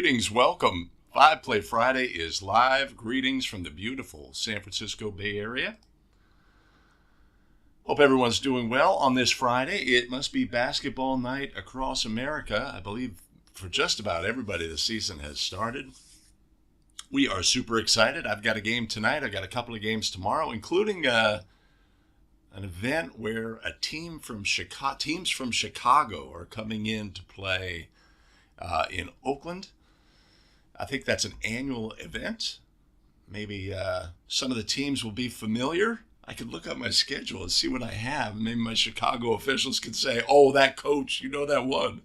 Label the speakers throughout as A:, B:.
A: Greetings, welcome. 5 Play Friday is live. Greetings from the beautiful San Francisco Bay Area. Hope everyone's doing well on this Friday. It must be basketball night across America. I believe for just about everybody the season has started. We are super excited. I've got a game tonight. I've got a couple of games tomorrow, including an event where teams from Chicago are coming in to play in Oakland. I think that's an annual event. Maybe some of the teams will be familiar. I could look up my schedule and see what I have. Maybe my Chicago officials could say, oh, that coach, you know that one.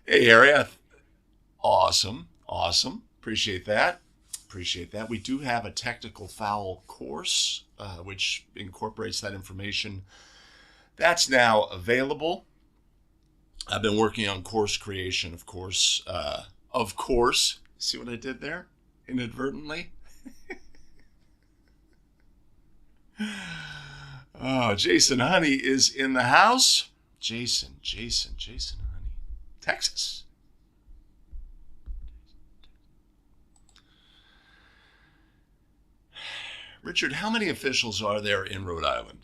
A: Hey, Harry. Awesome. Appreciate that. We do have a technical foul course, which incorporates that information. That's now available. I've been working on course creation, of course. See what I did there? Inadvertently. Oh, Jason Honey is in the house. Jason Honey. Texas. Richard, how many officials are there in Rhode Island?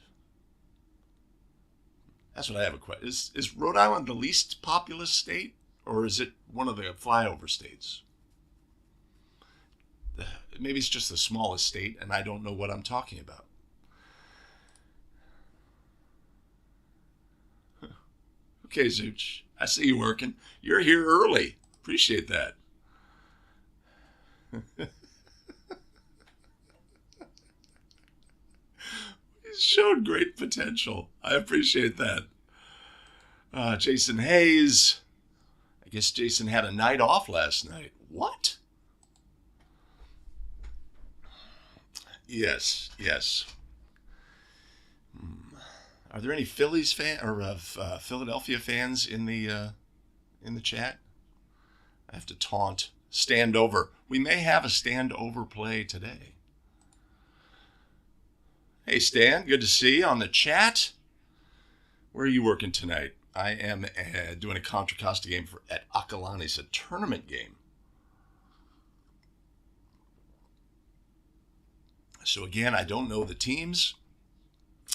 A: That's what I have a question. Is Rhode Island the least populous state, or is it one of the flyover states? Maybe it's just the smallest state, and I don't know what I'm talking about. Okay, Zooch, I see you working. You're here early. Appreciate that. Showed great potential. I appreciate that. Jason Hayes. I guess Jason had a night off last night. What? Yes. Are there any Phillies fan or Philadelphia fans in the chat? I have to taunt. Stand over. We may have a stand over play today. Hey, Stan, good to see you on the chat. Where are you working tonight? I am doing a Contra Costa game at Akalani's, a tournament game. So again, I don't know the teams.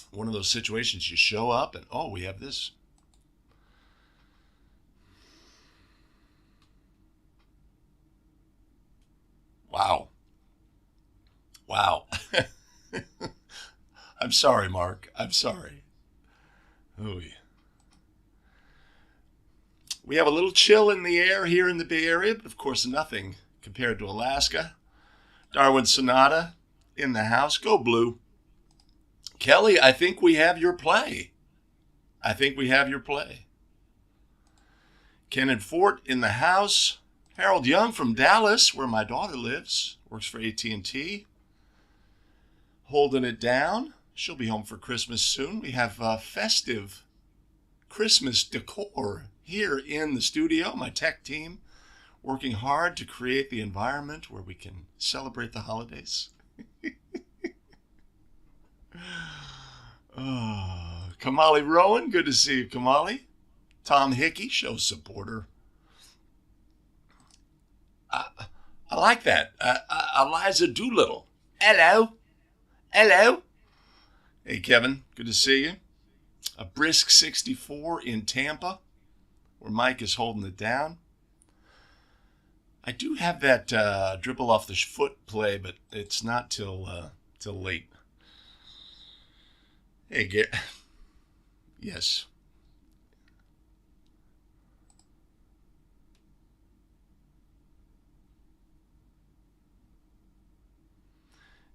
A: One of those situations you show up and, oh, we have this. Wow. I'm sorry, Mark. I'm sorry. Oh, yeah. We have a little chill in the air here in the Bay Area, but of course nothing compared to Alaska. Darwin Sonata in the house. Go Blue. Kelly, I think we have your play. Ken and Fort in the house. Harold Young from Dallas, where my daughter lives, works for AT&T. Holding it down. She'll be home for Christmas soon. We have festive Christmas decor here in the studio. My tech team working hard to create the environment where we can celebrate the holidays. Kamali Rowan, good to see you, Kamali. Tom Hickey, show supporter. I like that. Eliza Doolittle. Hello. Hey, Kevin. Good to see you. A brisk 64 in Tampa, where Mike is holding it down. I do have that dribble off the foot play, but it's not till late. Hey, Garrett. Yes.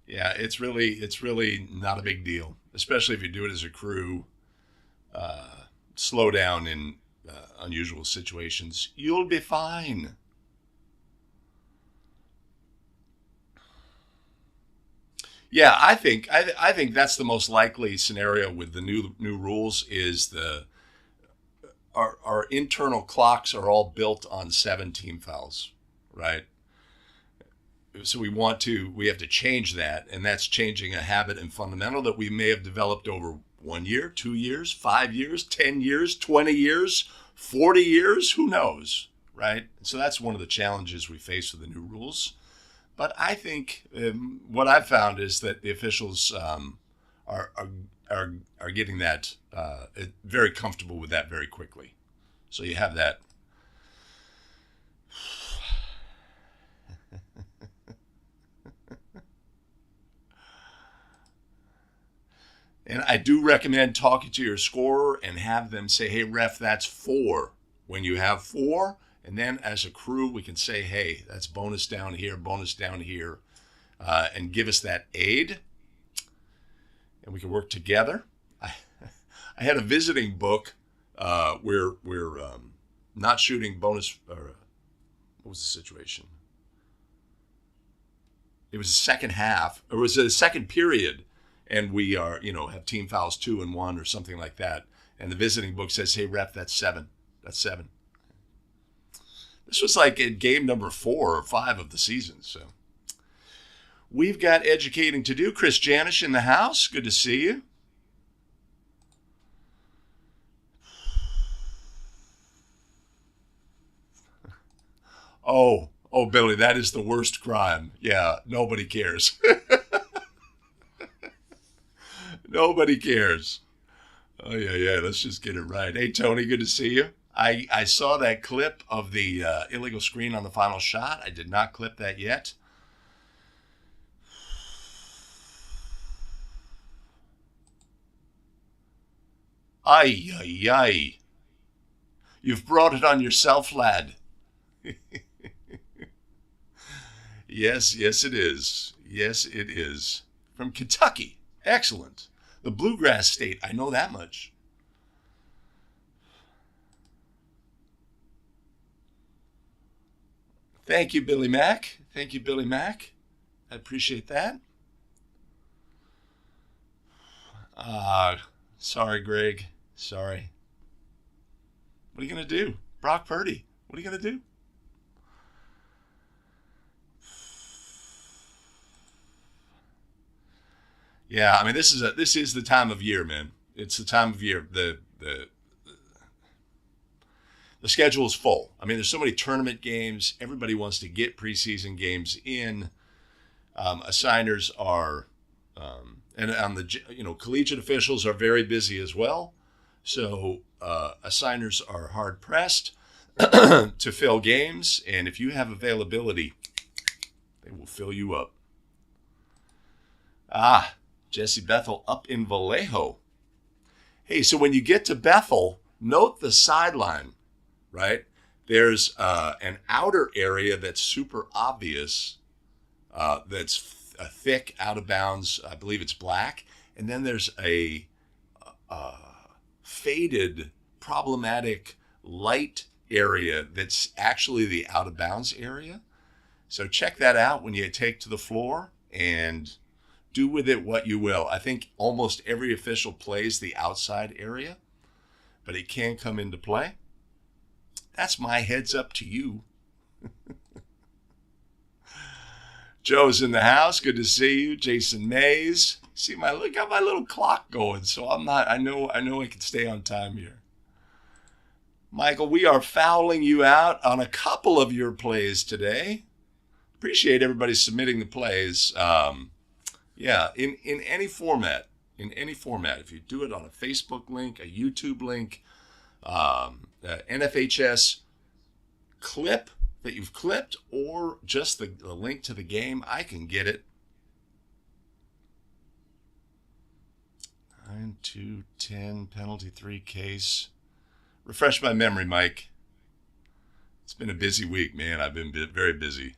A: Yeah, it's really not a big deal, especially if you do it as a crew. Slow down in unusual situations. You'll be fine. Yeah, I think that's the most likely scenario with the new rules is our internal clocks are all built on 7 team fouls, right? So we have to change that, and that's changing a habit and fundamental that we may have developed over 1 year, 2 years, 5 years, 10 years, 20 years, 40 years, who knows, right? So that's one of the challenges we face with the new rules. But I think what I've found is that the officials are getting that very comfortable with that very quickly. So you have that. And I do recommend talking to your scorer and have them say, hey, ref, that's 4. When you have 4, and then as a crew, we can say, hey, that's bonus down here, and give us that aid. And we can work together. I had a visiting book where we're not shooting bonus, or what was the situation? It was the second half, or it was the second period. And we are, have team fouls 2 and 1 or something like that. And the visiting book says, hey, ref, that's 7. That's 7. This was like in game number 4 or 5 of the season. So we've got educating to do. Chris Janish in the house. Good to see you. Oh, Billy, that is the worst crime. Yeah, nobody cares. Nobody cares. Oh, yeah. Let's just get it right. Hey, Tony, good to see you. I saw that clip of the illegal screen on the final shot. I did not clip that yet. Ay. You've brought it on yourself, lad. Yes, it is. Yes, it is. From Kentucky. Excellent. The Bluegrass State, I know that much. Thank you, Billy Mack. I appreciate that. Sorry, Greg. Sorry. What are you going to do? Brock Purdy, what are you going to do? Yeah, I mean, this is the time of year, man. It's the time of year. The schedule is full. I mean, there's so many tournament games. Everybody wants to get preseason games in. Assigners are, and on the collegiate officials are very busy as well. So assigners are hard pressed to fill games, and if you have availability, they will fill you up. Jesse Bethel up in Vallejo. Hey, so when you get to Bethel, note the sideline, right? There's an outer area that's super obvious, that's a thick, out of bounds, I believe it's black. And then there's a faded, problematic light area that's actually the out of bounds area. So check that out when you take to the floor and do with it what you will. I think almost every official plays the outside area, but it can come into play. That's my heads up to you. Joe's in the house. Good to see you. Jason Mays. See, got my little clock going, so I know I can stay on time here. Michael, we are fouling you out on a couple of your plays today. Appreciate everybody submitting the plays. Yeah, in any format. If you do it on a Facebook link, a YouTube link, NFHS clip that you've clipped, or just the link to the game, I can get it. 9-2-10 penalty 3 case. Refresh my memory, Mike. It's been a busy week, man. I've been very busy.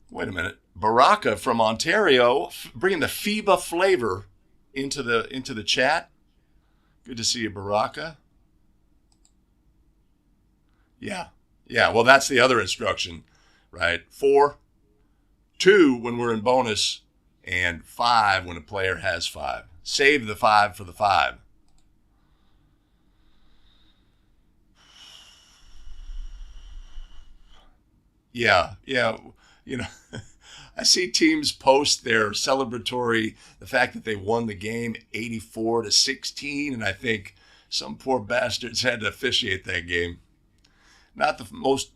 A: Wait a minute. Baraka from Ontario, bringing the FIBA flavor into the chat. Good to see you, Baraka. Yeah. Well, that's the other instruction, right? 4, 2 when we're in bonus, and 5 when a player has 5. Save the 5 for the 5. Yeah. I see teams post their celebratory, the fact that they won the game 84-16, and I think some poor bastards had to officiate that game. Not the most,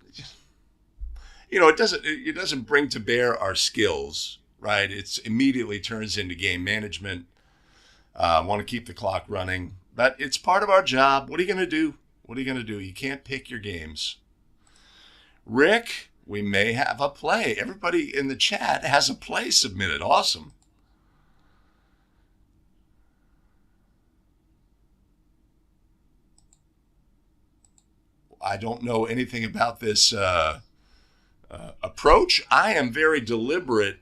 A: it doesn't bring to bear our skills, right? It's immediately turns into game management. Want to keep the clock running, but it's part of our job. What are you going to do? What are you going to do? You can't pick your games. Rick, we may have a play. Everybody in the chat has a play submitted. Awesome. I don't know anything about this approach. I am very deliberate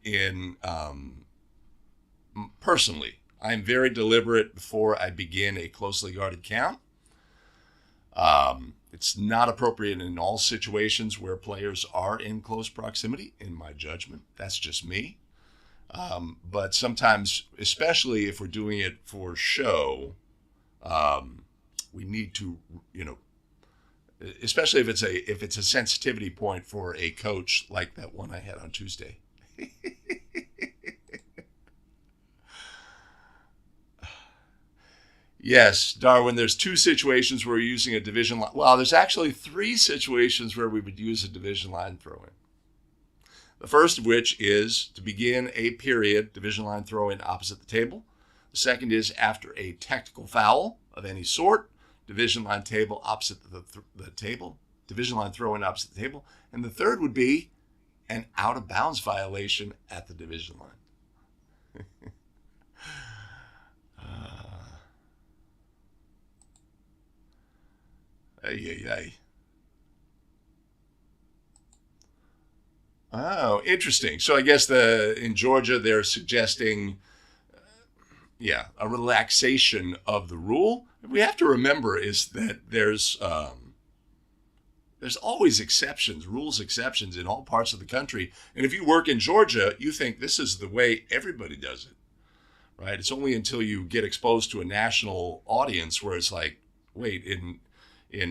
A: personally. I am very deliberate before I begin a closely guarded count. It's not appropriate in all situations where players are in close proximity, in my judgment. That's just me. But sometimes, especially if we're doing it for show, we need to, especially if it's a sensitivity point for a coach like that one I had on Tuesday. Yes, Darwin, there's 2 situations where we're using a division line. Well, there's actually 3 situations where we would use a division line throw-in. The first of which is to begin a period, division line throw-in opposite the table. The second is after a technical foul of any sort, division line table opposite the table, division line throw-in opposite the table. And the third would be an out-of-bounds violation at the division line. Ay. Oh, interesting. So I guess in Georgia they're suggesting, a relaxation of the rule. What we have to remember is that there's always exceptions, rules exceptions in all parts of the country. And if you work in Georgia, you think this is the way everybody does it, right? It's only until you get exposed to a national audience where it's like, wait, in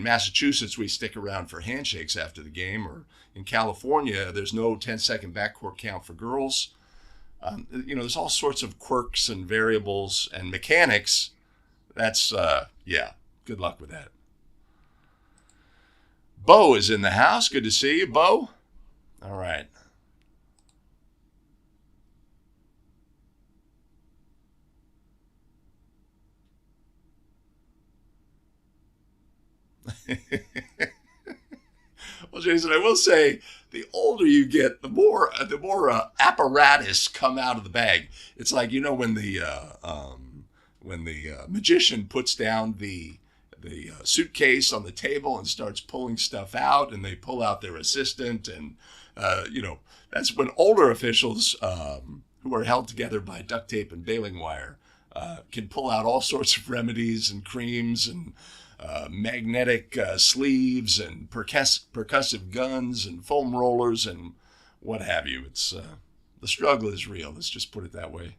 A: Massachusetts, we stick around for handshakes after the game, or in California, there's no 10-second backcourt count for girls. There's all sorts of quirks and variables and mechanics. That's, good luck with that. Bo is in the house. Good to see you, Bo. All right. Well, Jason, I will say, the older you get, the more apparatus come out of the bag. It's like, when the magician puts down the suitcase on the table and starts pulling stuff out, and they pull out their assistant, and that's when older officials who are held together by duct tape and baling wire can pull out all sorts of remedies and creams and magnetic sleeves and percussive guns and foam rollers and what have you. It's the struggle is real. Let's just put it that way.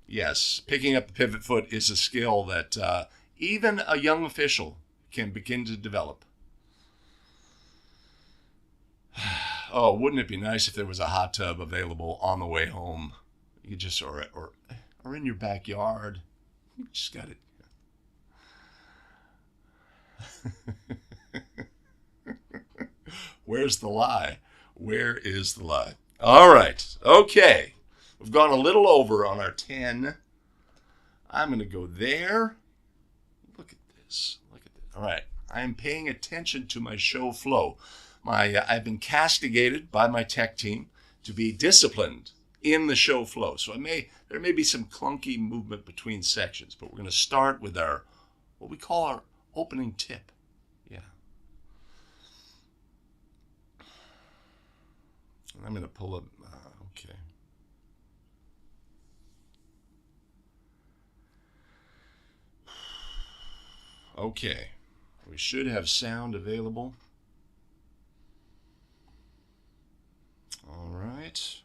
A: Yes, picking up the pivot foot is a skill that even a young official can begin to develop. Oh, wouldn't it be nice if there was a hot tub available on the way home? You just or in your backyard. You just got it. Where's the lie? Where is the lie? All right. Okay. We've gone a little over on our 10. I'm going to go there. Look at this. All right. I am paying attention to my show flow. I've been castigated by my tech team to be disciplined in the show flow. So there may be some clunky movement between sections, but we're going to start with what we call our opening tip. Yeah. And I'm going to pull up, okay. Okay. We should have sound available. All right.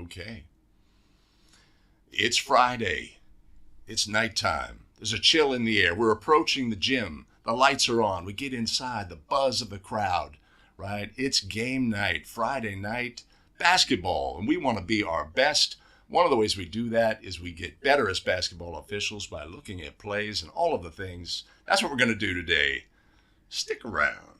A: Okay. It's Friday. It's nighttime. There's a chill in the air. We're approaching the gym. The lights are on. We get inside, the buzz of the crowd, right? It's game night, Friday night, basketball, and we want to be our best. One of the ways we do that is we get better as basketball officials by looking at plays and all of the things. That's what we're going to do today. Stick around.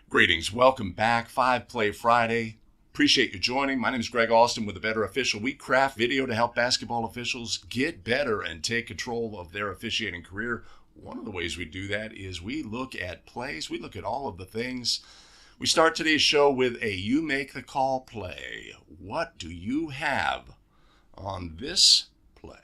A: Greetings. Welcome back. 5 Play Friday. Appreciate you joining. My name is Greg Austin with The Better Official. We craft video to help basketball officials get better and take control of their officiating career. One of the ways we do that is we look at plays. We look at all of the things. We start today's show with a You Make the Call play. What do you have on this play?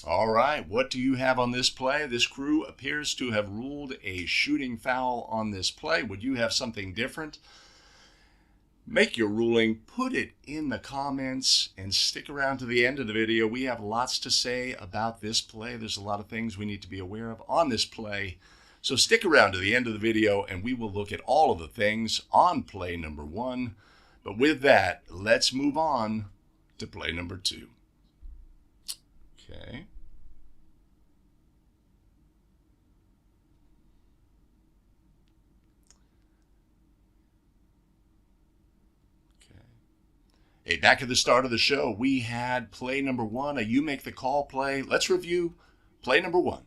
A: All right, what do you have on this play? This crew appears to have ruled a shooting foul on this play. Would you have something different? Make your ruling, put it in the comments, and stick around to the end of the video. We have lots to say about this play. There's a lot of things we need to be aware of on this play. So stick around to the end of the video, and we will look at all of the things on play number 1. But with that, let's move on to play number 2. Okay. Hey, back at the start of the show, we had play number 1, a You Make the Call play. Let's review play number 1.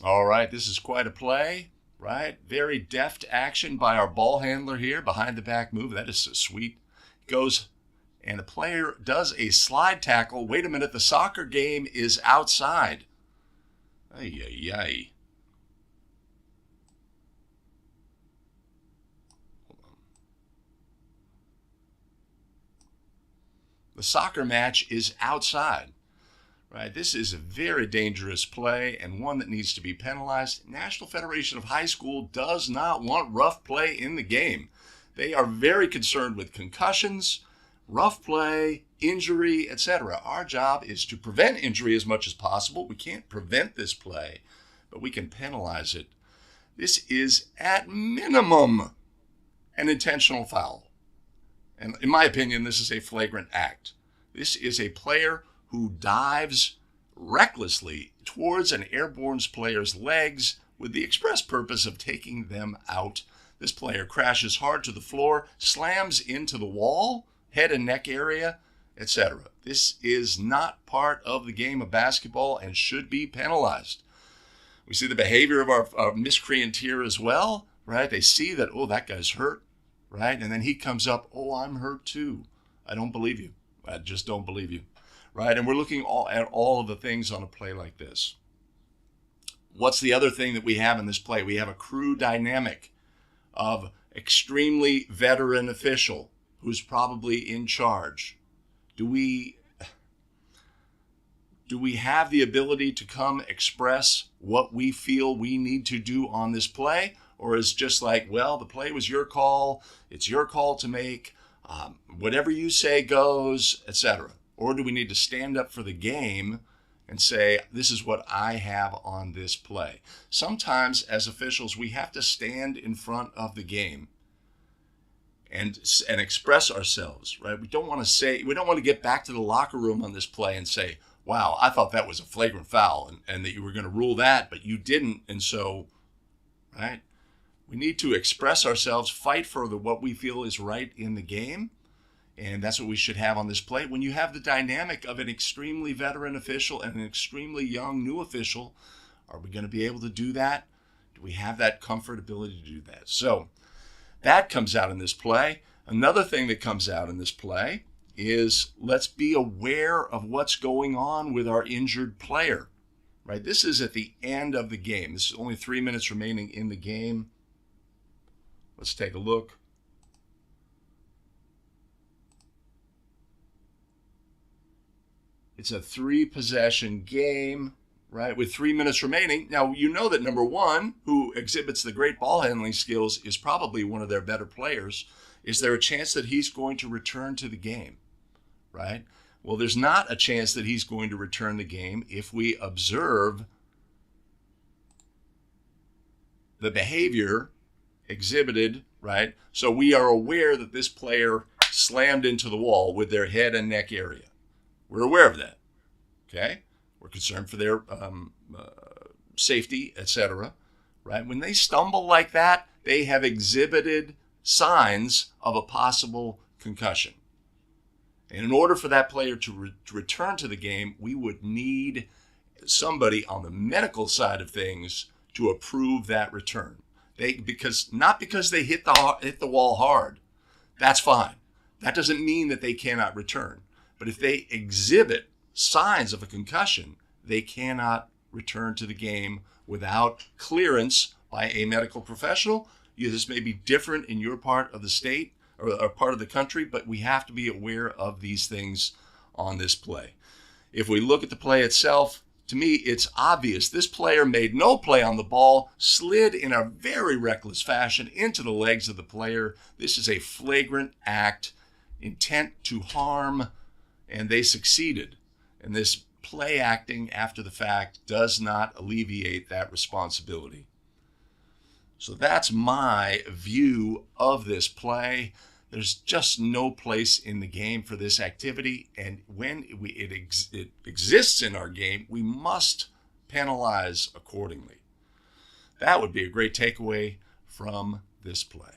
A: All right, this is quite a play, right? Very deft action by our ball handler here, behind the back move. That is so sweet. Goes, and the player does a slide tackle. Wait a minute, the soccer game is outside. Ay, ay, ay. The soccer match is outside. Right, this is a very dangerous play and one that needs to be penalized. National Federation of High School does not want rough play in the game. They are very concerned with concussions, rough play, injury, etc. Our job is to prevent injury as much as possible. We can't prevent this play, but we can penalize it. This is at minimum an intentional foul. And in my opinion, this is a flagrant act. This is a player who dives recklessly towards an airborne player's legs with the express purpose of taking them out. This player crashes hard to the floor, slams into the wall, head and neck area, etc. This is not part of the game of basketball and should be penalized. We see the behavior of our miscreant here as well, right? They see that, oh, that guy's hurt, right? And then he comes up, oh, I'm hurt too. I don't believe you. I just don't believe you. Right, and we're looking at all of the things on a play like this. What's the other thing that we have in this play? We have a crew dynamic of extremely veteran official who's probably in charge. Do we have the ability to come express what we feel we need to do on this play? Or is just like, well, the play was your call, it's your call to make, whatever you say goes, etc.? Or do we need to stand up for the game and say, this is what I have on this play? Sometimes as officials, we have to stand in front of the game and express ourselves, right? We don't want to get back to the locker room on this play and say, wow, I thought that was a flagrant foul and that you were going to rule that, but you didn't. And so, right? We need to express ourselves, fight for what we feel is right in the game. And that's what we should have on this play. When you have the dynamic of an extremely veteran official and an extremely young new official, are we going to be able to do that? Do we have that comfortability to do that? So that comes out in this play. Another thing that comes out in this play is let's be aware of what's going on with our injured player. Right? This is at the end of the game. This is only 3 minutes remaining in the game. Let's take a look. It's a 3-possession game, right, with 3 minutes remaining. Now, you know that number one, who exhibits the great ball handling skills, is probably one of their better players. Is there a chance that he's going to return to the game, right? Well, there's not a chance that he's going to return the game if we observe the behavior exhibited, right? So we are aware that this player slammed into the wall with their head and neck area. We're aware of that, okay? We're concerned for their safety, etc., right? When they stumble like that, they have exhibited signs of a possible concussion. And in order for that player to return to the game, we would need somebody on the medical side of things to approve that return. Not because they hit the wall hard, that's fine. That doesn't mean that they cannot return. But if they exhibit signs of a concussion, they cannot return to the game without clearance by a medical professional. This may be different in your part of the state or part of the country, but we have to be aware of these things on this play. If we look at the play itself, to me, it's obvious. This player made no play on the ball, slid in a very reckless fashion into the legs of the player. This is a flagrant act, intent to harm, and they succeeded. And this play acting after the fact does not alleviate that responsibility. So that's my view of this play. There's just no place in the game for this activity, and when it exists in our game, we must penalize accordingly. That would be a great takeaway from this play.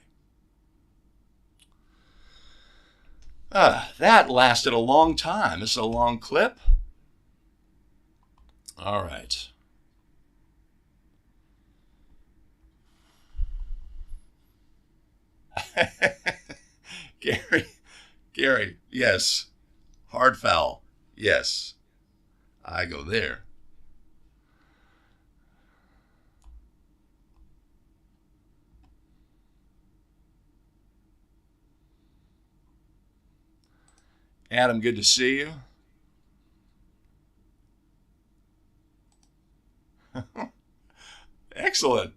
A: That lasted a long time. This is a long clip. All right. Gary, Gary, yes. Hard foul, yes. I go there. Adam, good to see you. Excellent.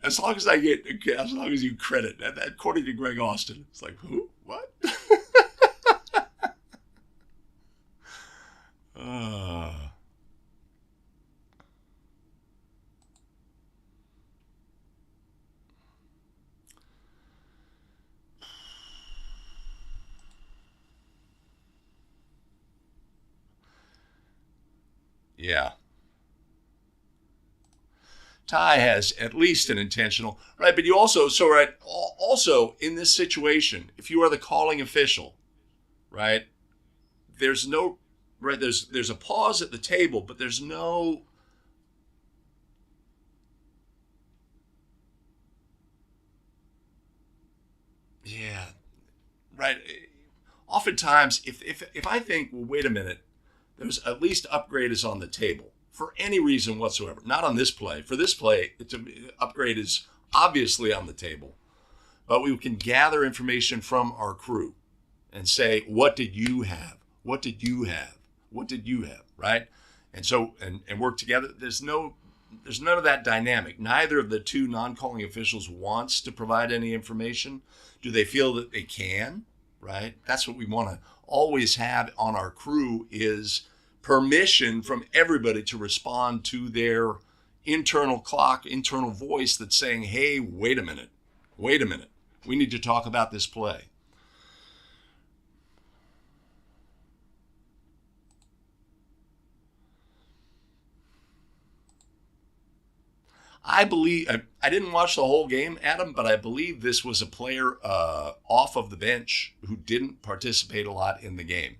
A: As long as you credit that, according to Greg Austin, it's like, who? What? uh, yeah. Ty has at least an intentional, right? But you also, so right, also in this situation, if you are the calling official, right, there's no, right, there's a pause at the table, but there's no, yeah, right. Oftentimes, if I think, well, wait a minute, there's at least upgrade is on the table for any reason whatsoever. Not on this play. For this play, upgrade is obviously on the table, but we can gather information from our crew and say, what did you have? What did you have? What did you have? Right? And so, and work together. There's none of that dynamic. Neither of the two non-calling officials wants to provide any information. Do they feel that they can? Right? That's what we want to always have on our crew is permission from everybody to respond to their internal clock, internal voice that's saying, hey, wait a minute. We need to talk about this play. I believe I didn't watch the whole game, Adam, but I believe this was a player off of the bench who didn't participate a lot in the game.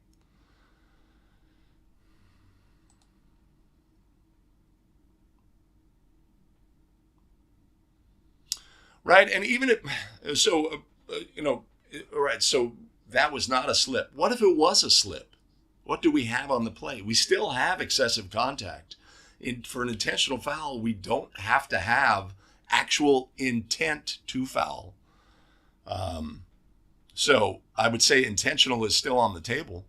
A: Right, and even if so, all right. So that was not a slip. What if it was a slip? What do we have on the play? We still have excessive contact. For an intentional foul, we don't have to have actual intent to foul. So I would say intentional is still on the table.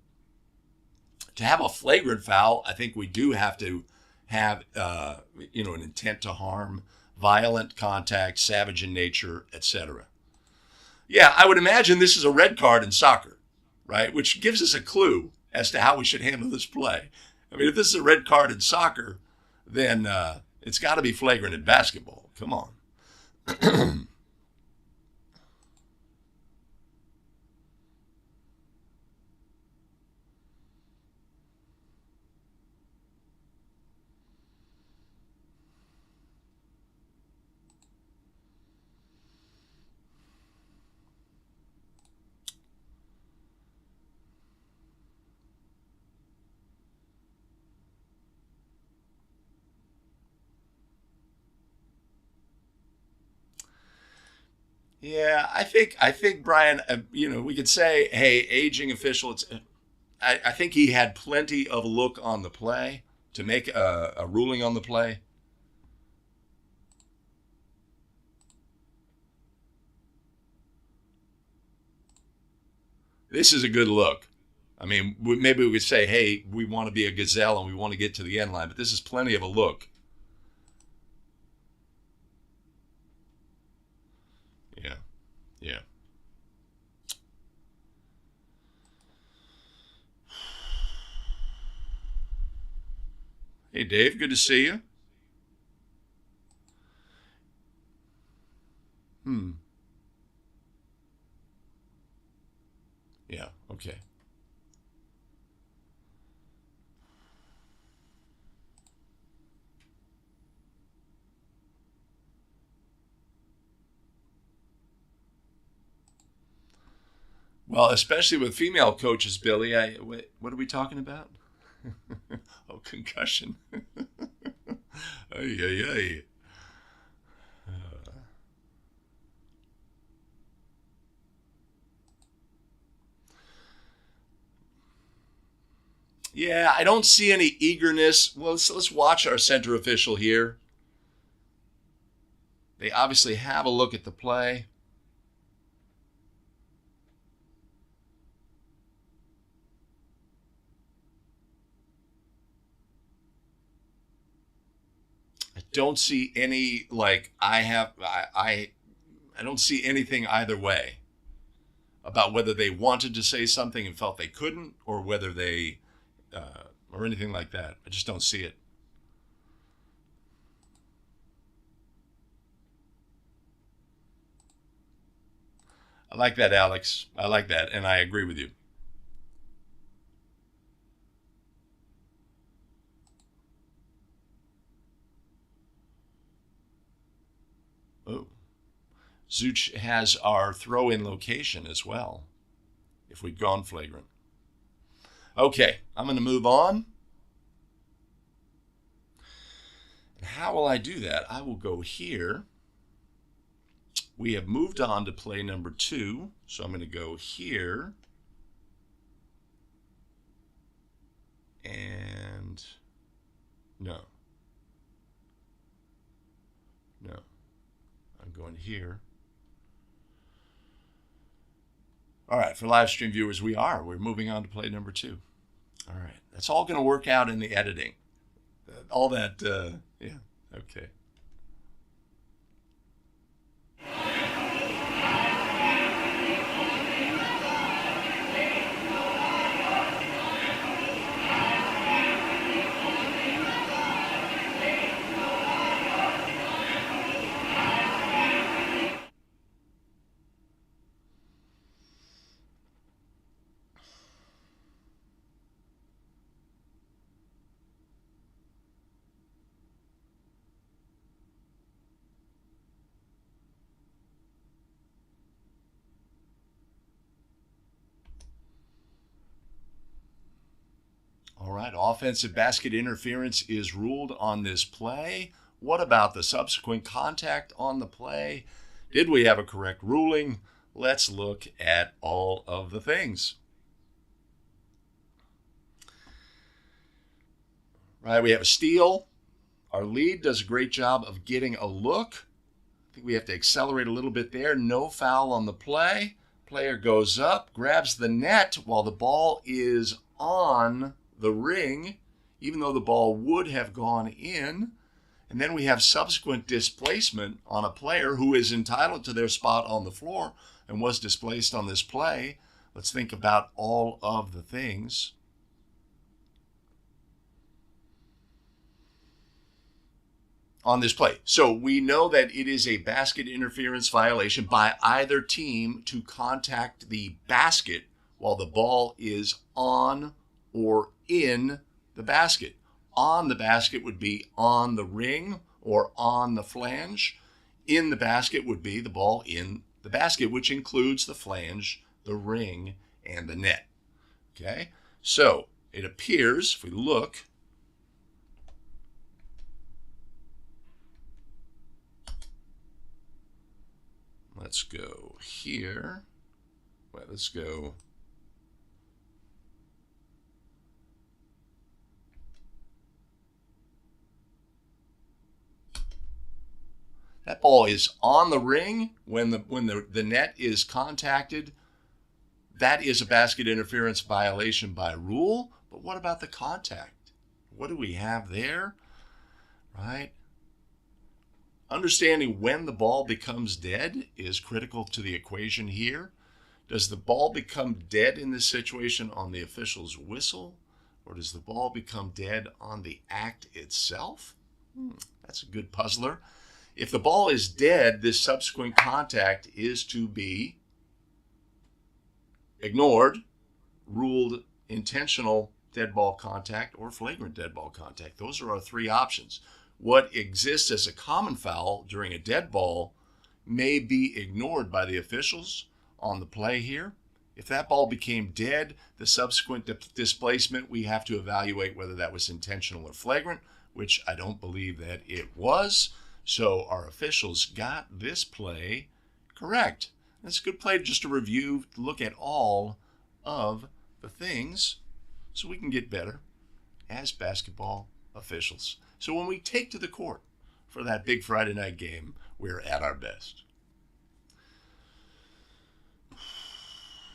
A: To have a flagrant foul, I think we do have to have an intent to harm, violent contact, savage in nature, etc. Yeah, I would imagine this is a red card in soccer, right? Which gives us a clue as to how we should handle this play. I mean, if this is a red card in soccer, then it's got to be flagrant in basketball. Come on. Yeah, I think Brian, we could say, hey, aging official. I think he had plenty of look on the play to make a ruling on the play. This is a good look. I mean, maybe we could say, hey, we want to be a gazelle and we want to get to the end line, but this is plenty of a look. Yeah, yeah. Hey, Dave, good to see you. Hmm. Yeah. Okay. Well, especially with female coaches, Billy. What are we talking about? Oh, concussion. Ay, ay, ay. Yeah, I don't see any eagerness. Well, let's watch our center official here. They obviously have a look at the play. I don't see any I don't see anything either way about whether they wanted to say something and felt they couldn't, or whether they or anything like that. I just don't see it. I like that, Alex. I like that, and I agree with you. Oh, Zuch has our throw-in location as well, if we'd gone flagrant. Okay, I'm going to move on. And how will I do that? I will go here. We have moved on to play number 2, so I'm going to go here. And no. I'm going here. All right, for live stream viewers, we're moving on to play number 2. All right, that's all going to work out in the editing. All that, yeah, okay. All right, offensive basket interference is ruled on this play. What about the subsequent contact on the play? Did we have a correct ruling? Let's look at all of the things. Right, we have a steal. Our lead does a great job of getting a look. I think we have to accelerate a little bit there. No foul on the play. Player goes up, grabs the net while the ball is on the ring, even though the ball would have gone in. And then we have subsequent displacement on a player who is entitled to their spot on the floor and was displaced on this play. Let's think about all of the things. On this play. So we know that it is a basket interference violation by either team to contact the basket while the ball is on or in the basket. On the basket would be on the ring or on the flange. In the basket would be the ball in the basket, which includes the flange, the ring, and the net. Okay? So it appears, if we look, let's go here. Well, let's go. That ball is on the ring when the net is contacted. That is a basket interference violation by rule. But what about the contact? What do we have there? Right? Understanding when the ball becomes dead is critical to the equation here. Does the ball become dead in this situation on the official's whistle, or does the ball become dead on the act itself? That's a good puzzler. If the ball is dead, this subsequent contact is to be ignored, ruled intentional dead ball contact or flagrant dead ball contact. Those are our 3 options. What exists as a common foul during a dead ball may be ignored by the officials on the play here If that ball became dead, the subsequent displacement, we have to evaluate whether that was intentional or flagrant, which I don't believe that it was. So our officials got this play correct. That's a good play just to review, to look at all of the things so we can get better as basketball officials. So when we take to the court for that big Friday night game, we're at our best.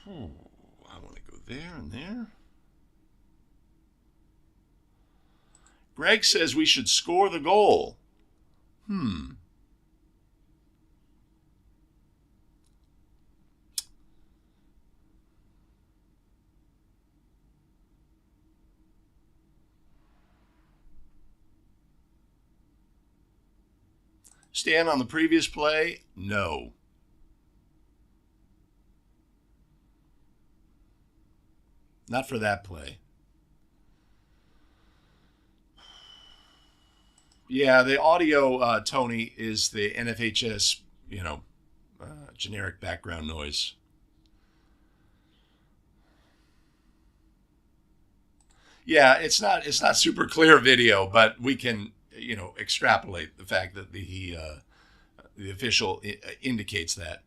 A: I want to go there and there. Greg says we should score the goal. Stan, on the previous play, no. Not for that play. Yeah, the audio, Tony, is the NFHS, generic background noise. Yeah, it's not super clear video, but we can, extrapolate the fact that the official indicates that.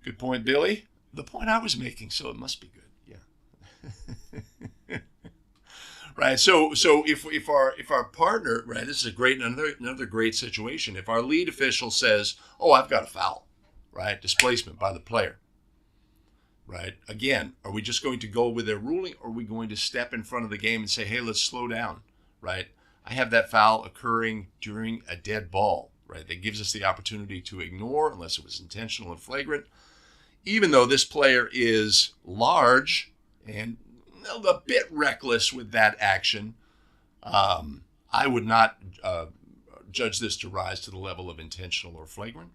A: Good point, Billy. The point I was making, so it must be good. Yeah. Right. So if our partner, right, this is another great situation. If our lead official says, "Oh, I've got a foul," right, displacement by the player, right. Again, are we just going to go with their ruling, or are we going to step in front of the game and say, "Hey, let's slow down," right? I have that foul occurring during a dead ball, right? That gives us the opportunity to ignore, unless it was intentional and flagrant. Even though this player is large and a bit reckless with that action, I would not judge this to rise to the level of intentional or flagrant.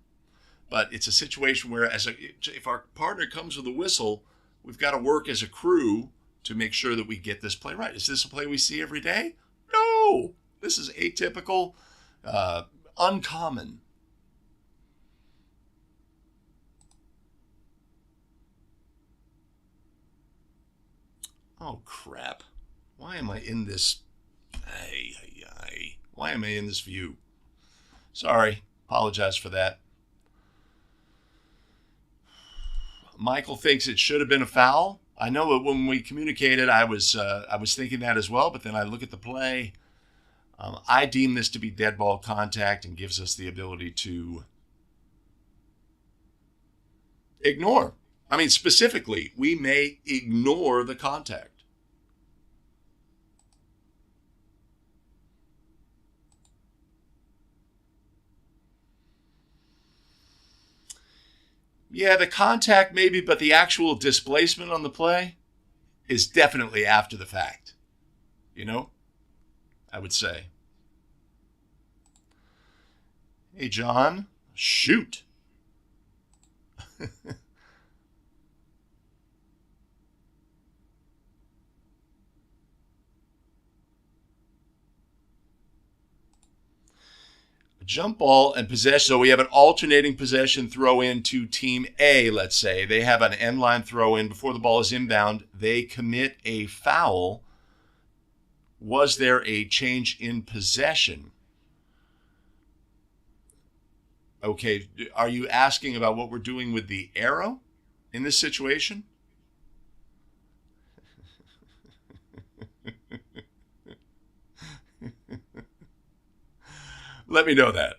A: But it's a situation where, if our partner comes with a whistle, we've got to work as a crew to make sure that we get this play right. Is this a play we see every day? No. This is atypical, uncommon. Oh, crap. Why am I in this? Why am I in this view? Sorry. Apologize for that. Michael thinks it should have been a foul. I know that when we communicated, I was thinking that as well, but then I look at the play. I deem this to be dead ball contact and gives us the ability to ignore. I mean, specifically, we may ignore the contact. Yeah, the contact maybe, but the actual displacement on the play is definitely after the fact. I would say. Hey, John, shoot. Jump ball and possession. So we have an alternating possession throw in to team A, let's say. They have an end line throw in before the ball is inbound. They commit a foul. Was there a change in possession? Okay, are you asking about what we're doing with the arrow in this situation? Let me know that.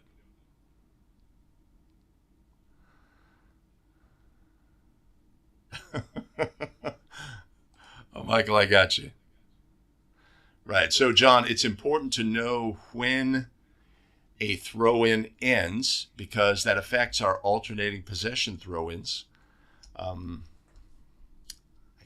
A: Oh, Michael, I got you. Right. So, John, it's important to know when a throw-in ends because that affects our alternating possession throw-ins. I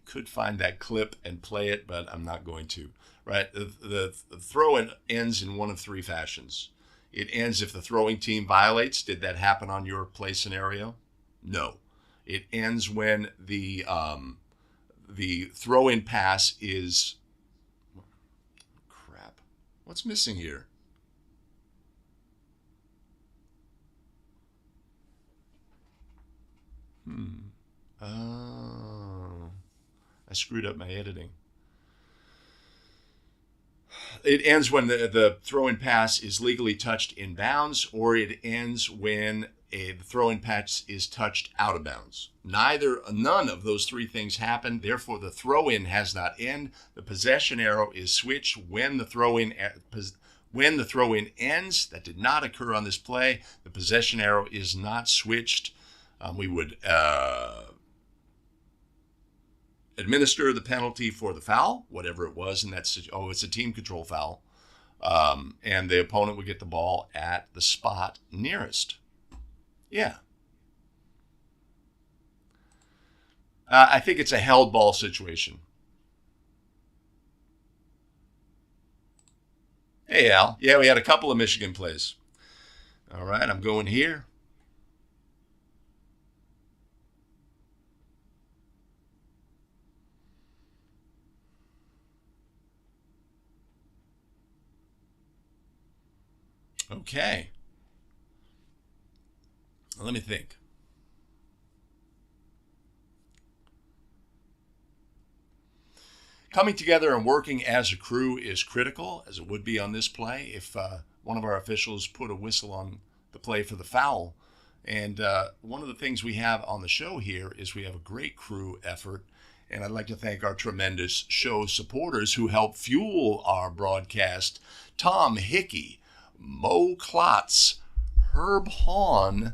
A: could find that clip and play it, but I'm not going to. Right. The throw-in ends in one of three fashions. It ends if the throwing team violates. Did that happen on your play scenario? No. It ends when the throw-in pass is... Crap. What's missing here? Oh, I screwed up my editing. It ends when the throw-in pass is legally touched in bounds, or it ends when the throw-in pass is touched out of bounds. None of those three things happen. Therefore, the throw-in has not ended. The possession arrow is switched when the throw-in ends. That did not occur on this play. The possession arrow is not switched. We would administer the penalty for the foul, whatever it was, and it's a team control foul. And the opponent would get the ball at the spot nearest. Yeah. I think it's a held ball situation. Hey, Al. Yeah, we had a couple of Michigan plays. All right, I'm going here. Okay. Let me think. Coming together and working as a crew is critical, as it would be on this play if one of our officials put a whistle on the play for the foul. And one of the things we have on the show here is we have a great crew effort. And I'd like to thank our tremendous show supporters who help fuel our broadcast. Tom Hickey, Mo Klotz, Herb Hahn,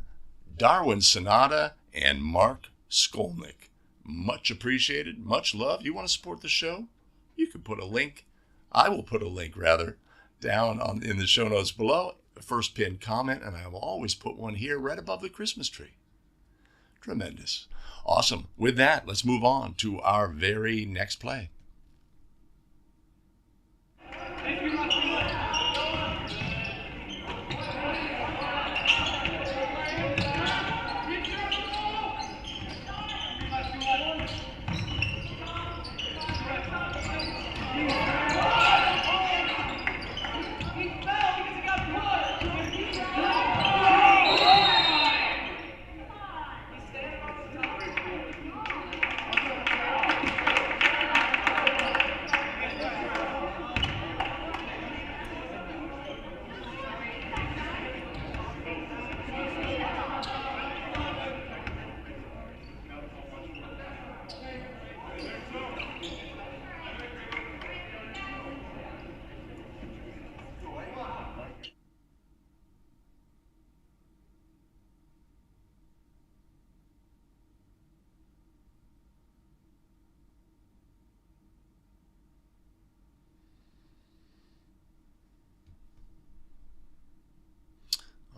A: Darwin Sonata, and Mark Skolnick. Much appreciated. Much love. You want to support the show? You can put a link. I will put a link, rather, down in the show notes below. The first pinned comment, and I will always put one here right above the Christmas tree. Tremendous. Awesome. With that, let's move on to our very next play.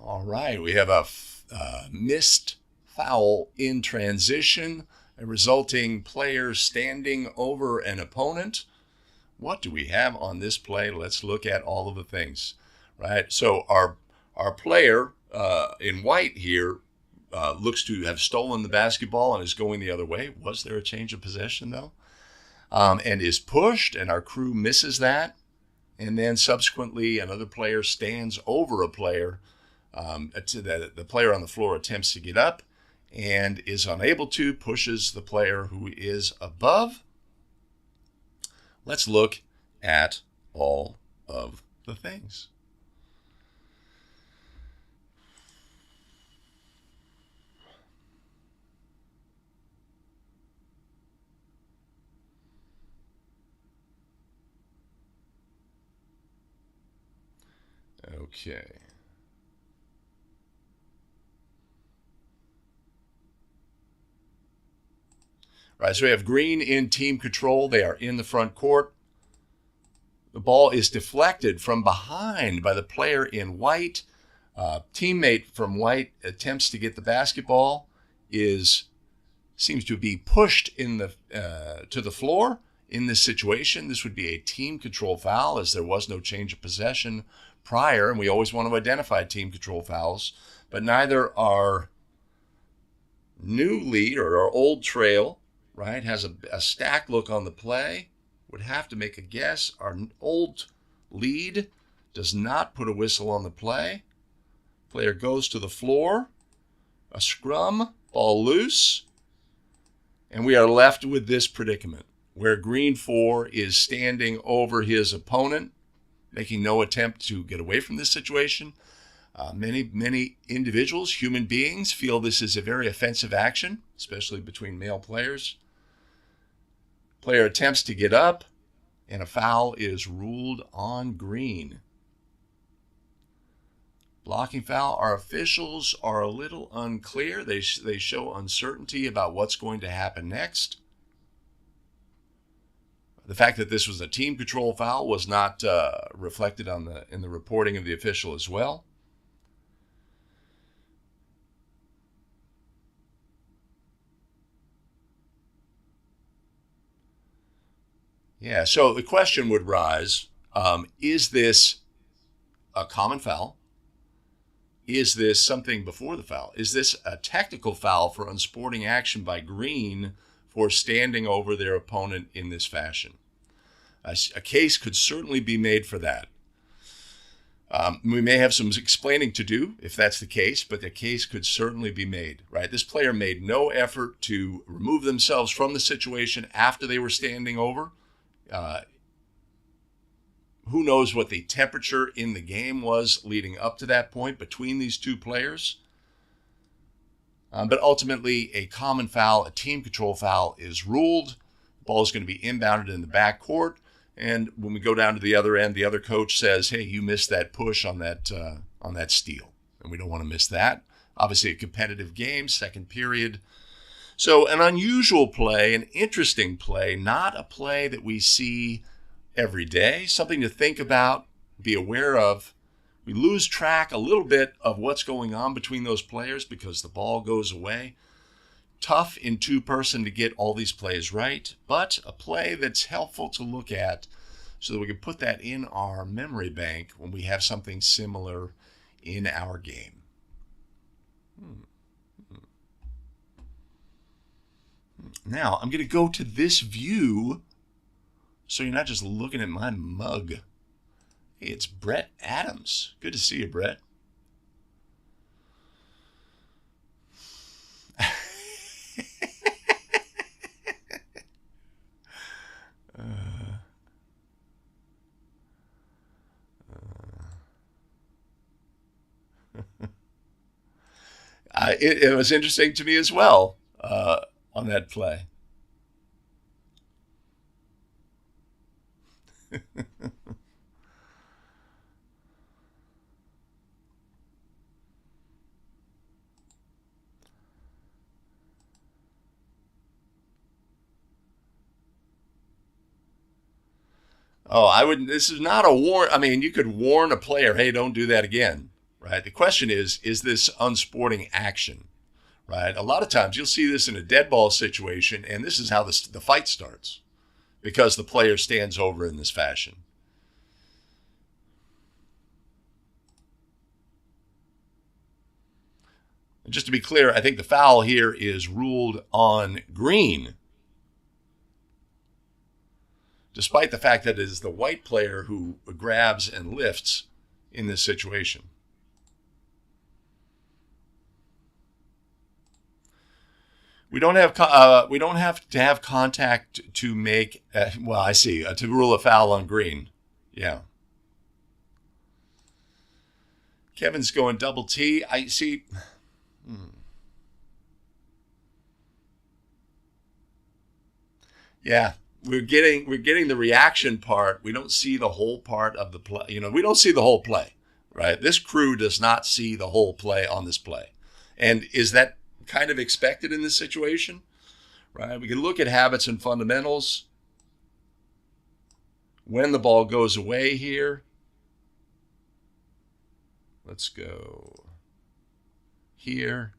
A: All right, we have a missed foul in transition, a resulting player standing over an opponent. What do we have on this play? Let's look at all of the things, right? So our player in white here looks to have stolen the basketball and is going the other way. Was there a change of possession, though? And is pushed, and our crew misses that. And then subsequently, another player stands over a player. The player on the floor attempts to get up and is unable to, pushes the player who is above. Let's look at all of the things. Okay. Right, so we have green in team control. They are in the front court. The ball is deflected from behind by the player in white. Teammate from white attempts to get the basketball, seems to be pushed to the floor. In this situation, this would be a team control foul, as there was no change of possession prior, and we always want to identify team control fouls. But neither our new lead or our old trail, right, has a stack look on the play. Would have to make a guess. Our old lead does not put a whistle on the play. Player goes to the floor. A scrum, ball loose. And we are left with this predicament where green 4 is standing over his opponent, making no attempt to get away from this situation. Many individuals, human beings, feel this is a very offensive action, especially between male players. Player attempts to get up, and a foul is ruled on green. Blocking foul. Our officials are a little unclear. They show uncertainty about what's going to happen next. The fact that this was a team control foul was not reflected in the reporting of the official as well. Yeah, so the question would rise, is this a common foul? Is this something before the foul? Is this a technical foul for unsporting action by green for standing over their opponent in this fashion? A case could certainly be made for that. We may have some explaining to do if that's the case, but the case could certainly be made, right? This player made no effort to remove themselves from the situation after they were standing over. Who knows what the temperature in the game was leading up to that point between these two players. But ultimately, a common foul, a team control foul, is ruled. The ball is going to be inbounded in the backcourt. And when we go down to the other end, the other coach says, hey, you missed that push on that steal. And we don't want to miss that. Obviously, a competitive game, second period. So an unusual play, an interesting play, not a play that we see every day, something to think about, be aware of. We lose track a little bit of what's going on between those players because the ball goes away. Tough in two-person to get all these plays right, but a play that's helpful to look at so that we can put that in our memory bank when we have something similar in our game. Now, I'm going to go to this view so you're not just looking at my mug. Hey, it's Brett Adams. Good to see you, Brett. It was interesting to me as well on that play. Oh, I wouldn't. This is not a warn. I mean, you could warn a player, hey, don't do that again, right? The question is this unsporting action, right? A lot of times you'll see this in a dead ball situation, and this is how the fight starts because the player stands over in this fashion. And just to be clear, I think the foul here is ruled on green, despite the fact that it is the white player who grabs and lifts in this situation. We don't have to have contact to make. Well, I see. To rule a foul on green. Yeah. Kevin's going double T. I see. Yeah. We're getting the reaction part. We don't see the whole part of the play. We don't see the whole play, right? This crew does not see the whole play on this play. And is that kind of expected in this situation, right? We can look at habits and fundamentals. When the ball goes away here, let's go here.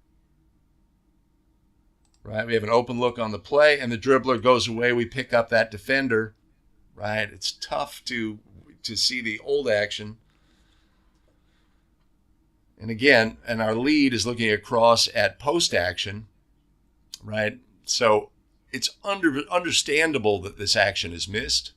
A: Right, we have an open look on the play, and the dribbler goes away. We pick up that defender, right? It's tough to see the old action. And again, and our lead is looking across at post action, right? So it's understandable that this action is missed.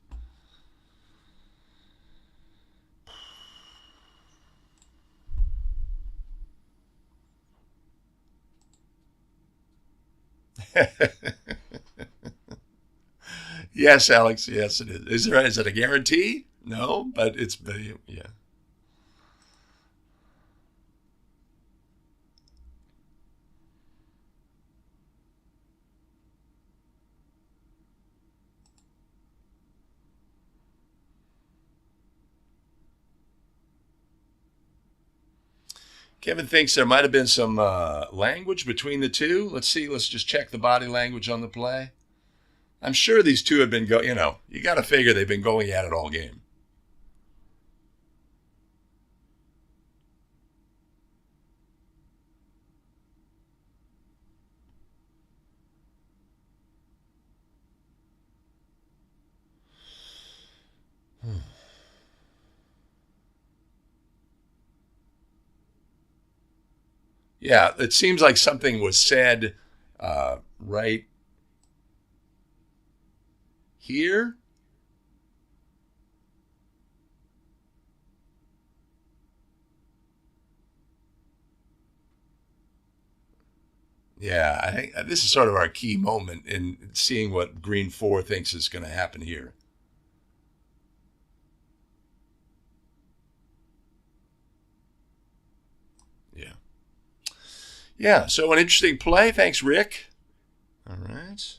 A: Yes, Alex. Yes, it is. Is it a guarantee? No, but it's yeah. Kevin thinks there might have been some language between the two. Let's see. Let's just check the body language on the play. I'm sure these two have been going. You got to figure they've been going at it all game. Yeah, it seems like something was said right here. Yeah, I think this is sort of our key moment in seeing what Green 4 thinks is going to happen here. Yeah. Yeah, so an interesting play. Thanks, Rick. All right.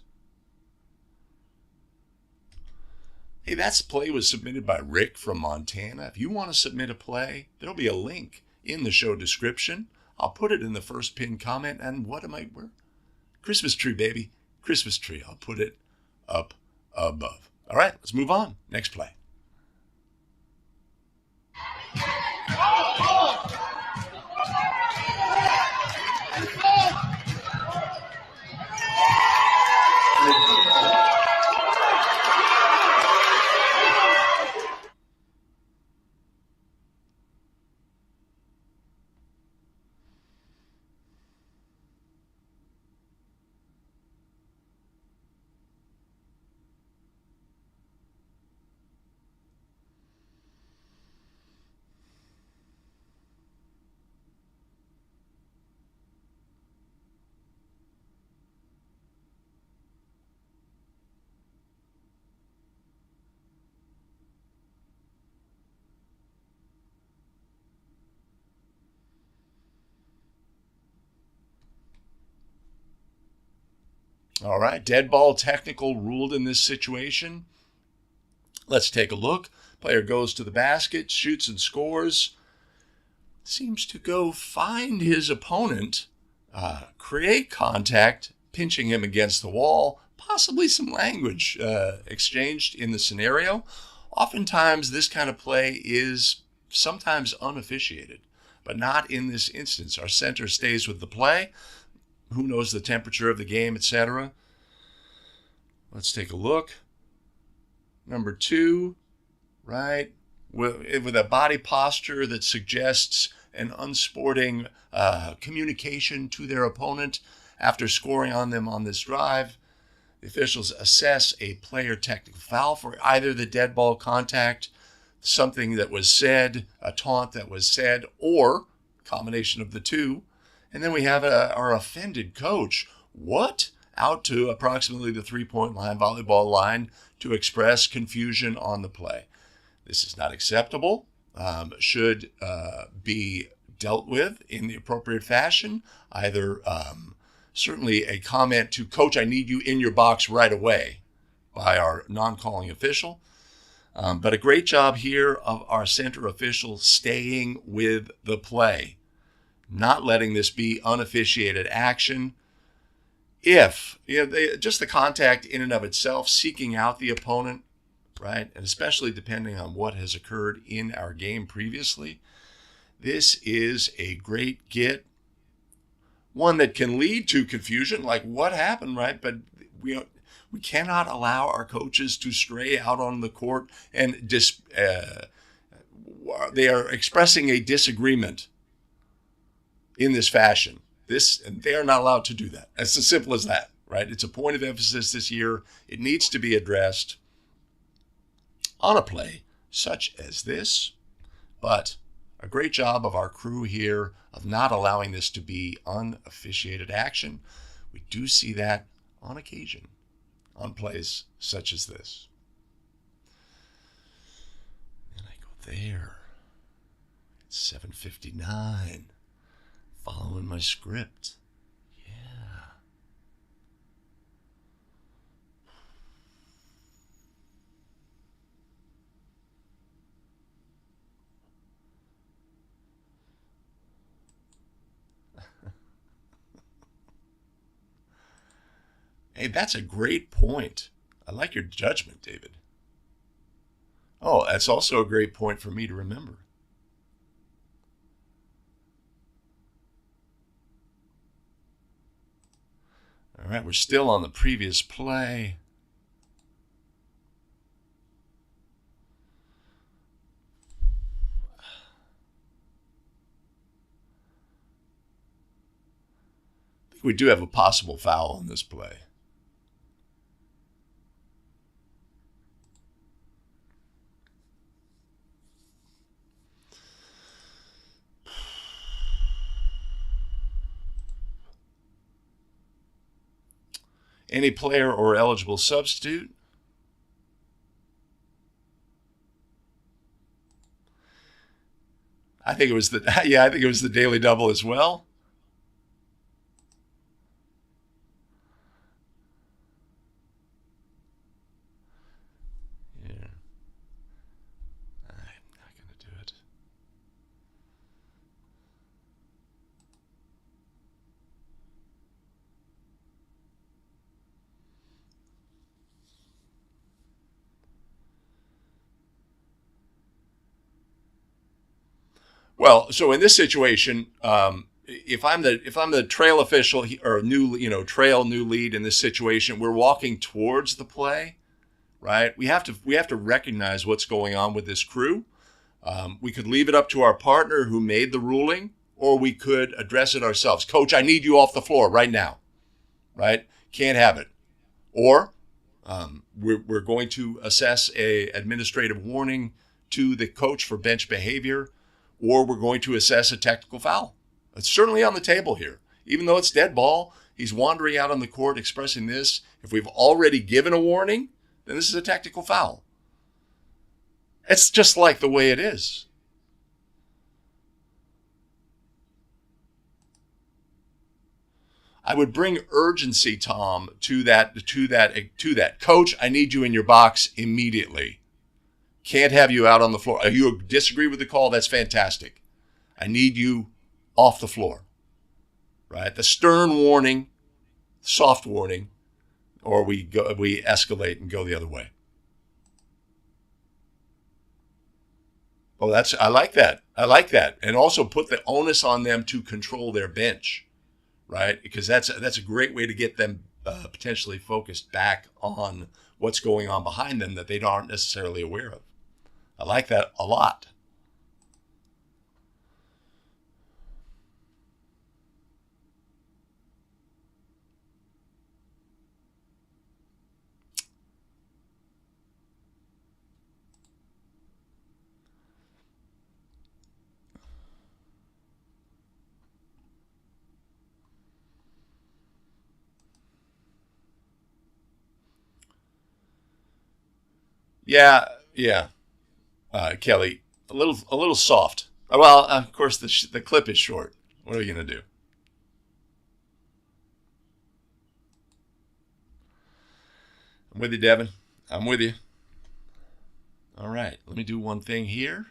A: Hey, that play was submitted by Rick from Montana. If you want to submit a play, there'll be a link in the show description. I'll put it in the first pinned comment. And what am I? Where? Christmas tree, baby. Christmas tree. I'll put it up above. All right, let's move on. Next play. All right, dead ball technical ruled in this situation. Let's take a look. Player goes to the basket, shoots and scores. Seems to go find his opponent, create contact, pinching him against the wall, possibly some language exchanged in the scenario. Oftentimes, this kind of play is sometimes unofficiated, but not in this instance. Our center stays with the play. Who knows the temperature of the game, etc. Let's take a look. Number 2, right? With a body posture that suggests an unsporting communication to their opponent after scoring on them on this drive. The officials assess a player technical foul for either the dead ball contact, something that was said, a taunt that was said, or combination of the two. And then we have our offended coach. What? Out to approximately the 3-point line, volleyball line, to express confusion on the play. This is not acceptable. Should be dealt with in the appropriate fashion. Either certainly a comment to coach, I need you in your box right away, by our non-calling official. But a great job here of our center official staying with the play, not letting this be unofficiated action. If just the contact in and of itself, seeking out the opponent, right, and especially depending on what has occurred in our game previously, this is a great get. One that can lead to confusion, like what happened, right? But we cannot allow our coaches to stray out on the court and they are expressing a disagreement in this fashion. They are not allowed to do that. It's as simple as that, right? It's a point of emphasis this year. It needs to be addressed on a play such as this. But a great job of our crew here of not allowing this to be unofficiated action. We do see that on occasion. on plays such as this. And I go there. It's 7:59. Following my script. Yeah. Hey, that's a great point. I like your judgment, David. Oh, that's also a great point for me to remember. All right, we're still on the previous play. I think we do have a possible foul on this play. Any player or eligible substitute? I think it was the daily double as well. Yeah. I'm not going to do it. Well, so in this situation, if I'm the trail official or trail new lead in this situation, we're walking towards the play, right? We have to recognize what's going on with this crew. We could leave it up to our partner who made the ruling, or we could address it ourselves. Coach, I need you off the floor right now, right? Can't have it. Or we're going to assess a administrative warning to the coach for bench behavior, or we're going to assess a technical foul. It's certainly on the table here. Even though it's dead ball, he's wandering out on the court expressing this. If we've already given a warning, then this is a technical foul. It's just like the way it is. I would bring urgency, Tom, to that. Coach, I need you in your box immediately. Can't have you out on the floor. If you disagree with the call, that's fantastic. I need you off the floor. Right? The stern warning, soft warning, or we escalate and go the other way. Oh, I like that. And also put the onus on them to control their bench. Right? Because that's a great way to get them potentially focused back on what's going on behind them that they aren't necessarily aware of. I like that a lot. Yeah. Kelly, a little soft. Well, of course the clip is short. What are you gonna do? I'm with you, Devin. I'm with you. All right, let me do one thing here.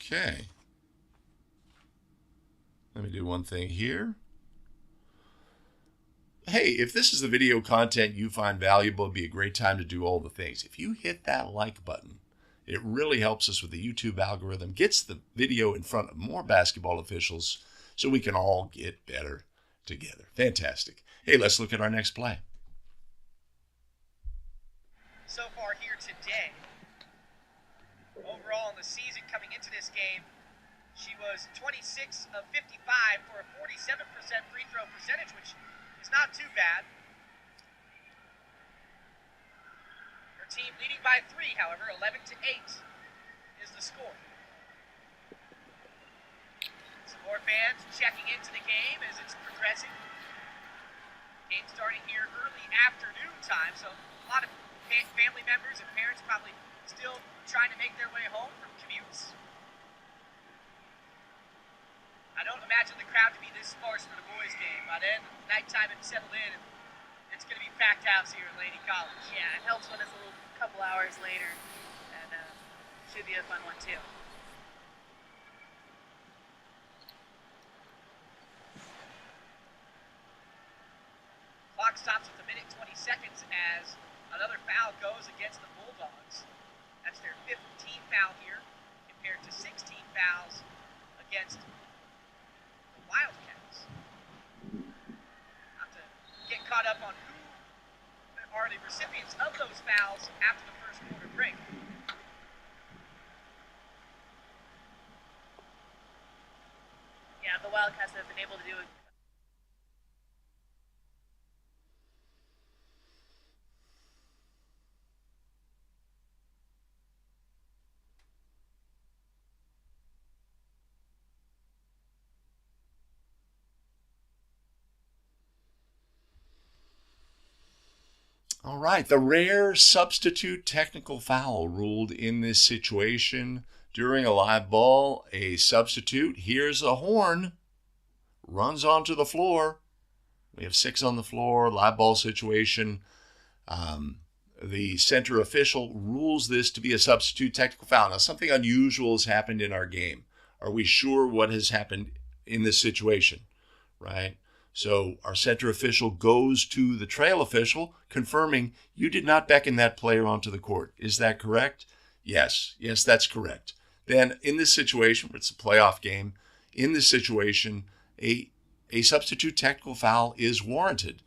A: Okay. Let me do one thing here. Hey, if this is the video content you find valuable, it'd be a great time to do all the things. If you hit that like button, it really helps us with the YouTube algorithm, gets the video in front of more basketball officials so we can all get better together. Fantastic. Hey, let's look at our next play.
B: So far here today, overall in the season coming into this game, she was 26 of 55 for a 47% free throw percentage, which is not too bad. Her team leading by 3 however. 11-8 is the score. Some more fans checking into the game as it's progressing. Game starting here early afternoon time, so a lot of family members and parents probably still trying to make their way home from commutes. I don't imagine the crowd to be this sparse for the boys' game. By then, nighttime had settled in, and it's going to be packed house here at Lady College.
C: Yeah, it helps when it's a little couple hours later, and should be a fun one too.
B: Clock stops with 1:20 as another foul goes against the Bulldogs. That's their 15th foul here, compared to 16 fouls against the Wildcats. Not to get caught up on who are the recipients of those fouls after the first quarter break.
C: Yeah, the Wildcats have been able to do it.
A: All right, the rare substitute technical foul ruled in this situation during a live ball. A substitute hears a horn, runs onto the floor. We have 6 on the floor, live ball situation. The center official rules this to be a substitute technical foul. Now, something unusual has happened in our game. Are we sure what has happened in this situation, right? So our center official goes to the trail official, confirming you did not beckon that player onto the court. Is that correct? Yes, that's correct. Then in this situation, it's a playoff game, in this situation, a substitute technical foul is warranted.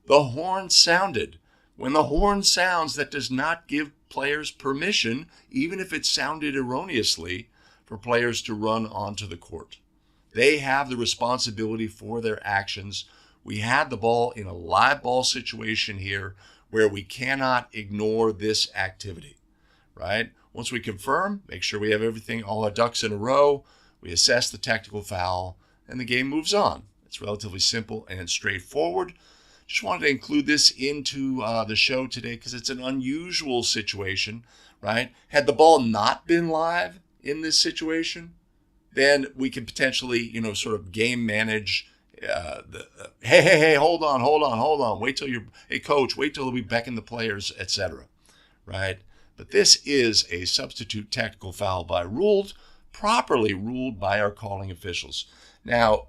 A: The horn sounded. When the horn sounds, that does not give players permission, even if it sounded erroneously, for players to run onto the court. They have the responsibility for their actions. We had the ball in a live ball situation here where we cannot ignore this activity, right? Once we confirm, make sure we have everything, all our ducks in a row, we assess the technical foul, and the game moves on. It's relatively simple and straightforward. Just wanted to include this into the show today because it's an unusual situation, right? Had the ball not been live in this situation, then we could potentially, sort of game manage. Hey, hold on. Wait till hey coach, wait till we beckon the players, etc. Right? But this is a substitute technical foul properly ruled by our calling officials. Now,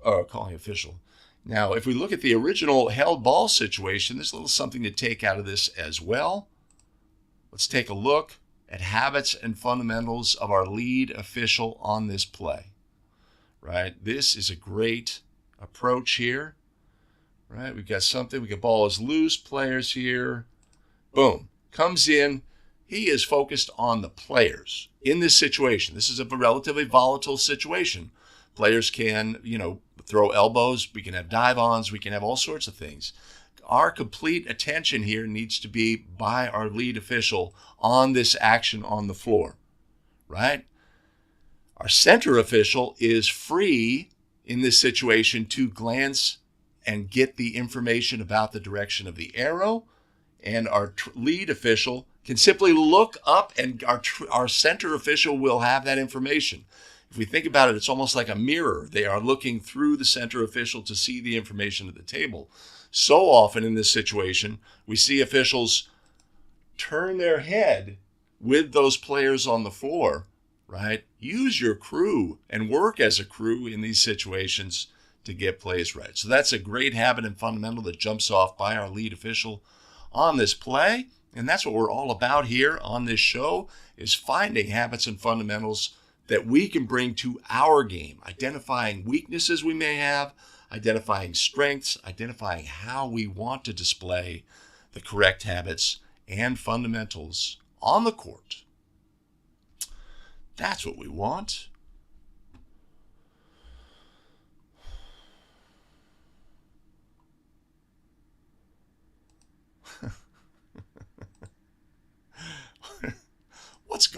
A: Now, if we look at the original held ball situation, there's a little something to take out of this as well. Let's take a look at habits and fundamentals of our lead official on this play. Right? This is a great approach here. Right? We've got ball is loose, players here. Boom. Comes in. He is focused on the players in this situation. This is a relatively volatile situation. Players can, throw elbows. We can have dive-ons. We can have all sorts of things. Our complete attention here needs to be by our lead official on this action on the floor, right? Our center official is free in this situation to glance and get the information about the direction of the arrow, and our lead official can simply look up, and our center official will have that information. If we think about it, it's almost like a mirror. They are looking through the center official to see the information at the table. So often in this situation, we see officials turn their head with those players on the floor, right? Use your crew and work as a crew in these situations to get plays right. So that's a great habit and fundamental that jumps off by our lead official on this play. And that's what we're all about here on this show, is finding habits and fundamentals that we can bring to our game, identifying weaknesses we may have, identifying strengths, identifying how we want to display the correct habits and fundamentals on the court. That's what we want.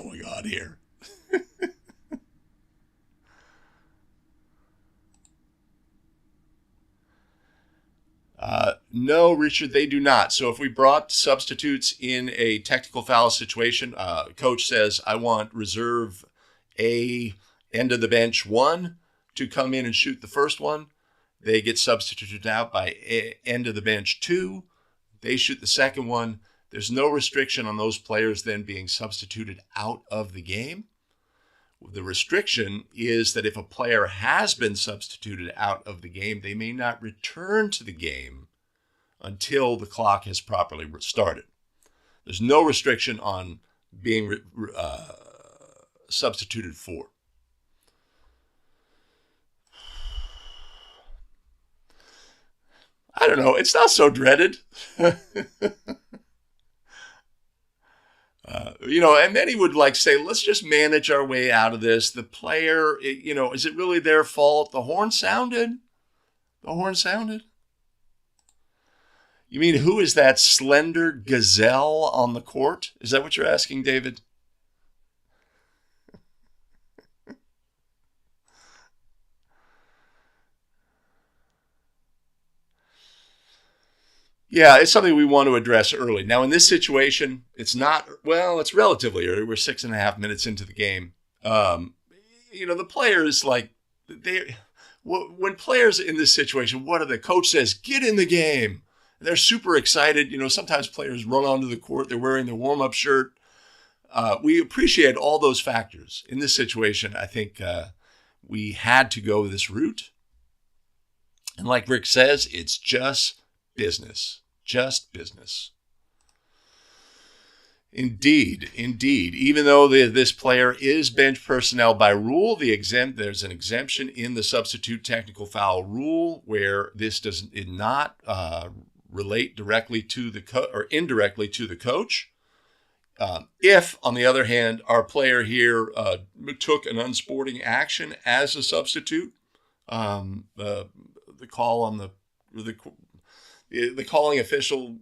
A: going on here? No, Richard, they do not. So if we brought substitutes in a technical foul situation, coach says, I want reserve A, end of the bench 1 to come in and shoot the first one. They get substituted out by end of the bench 2. They shoot the second one. There's no restriction on those players then being substituted out of the game. The restriction is that if a player has been substituted out of the game, they may not return to the game until the clock has properly started. There's no restriction on being substituted for. I don't know. It's not so dreaded. And many would say, let's just manage our way out of this. The player, is it really their fault? The horn sounded. The horn sounded. You mean, who is that slender gazelle on the court? Is that what you're asking, David? Yeah, it's something we want to address early. Now, in this situation, it's relatively early. We're 6.5 minutes into the game. The players, when players in this situation, what do the coach says? Get in the game. They're super excited. Sometimes players run onto the court. They're wearing their warm-up shirt. We appreciate all those factors. In this situation, I think we had to go this route. And like Rick says, it's just business. Just business. Indeed. Even though this player is bench personnel by rule, there's an exemption in the substitute technical foul rule where this does not relate directly to or indirectly to the coach. If, on the other hand, our player here took an unsporting action as a substitute, the call on the calling official,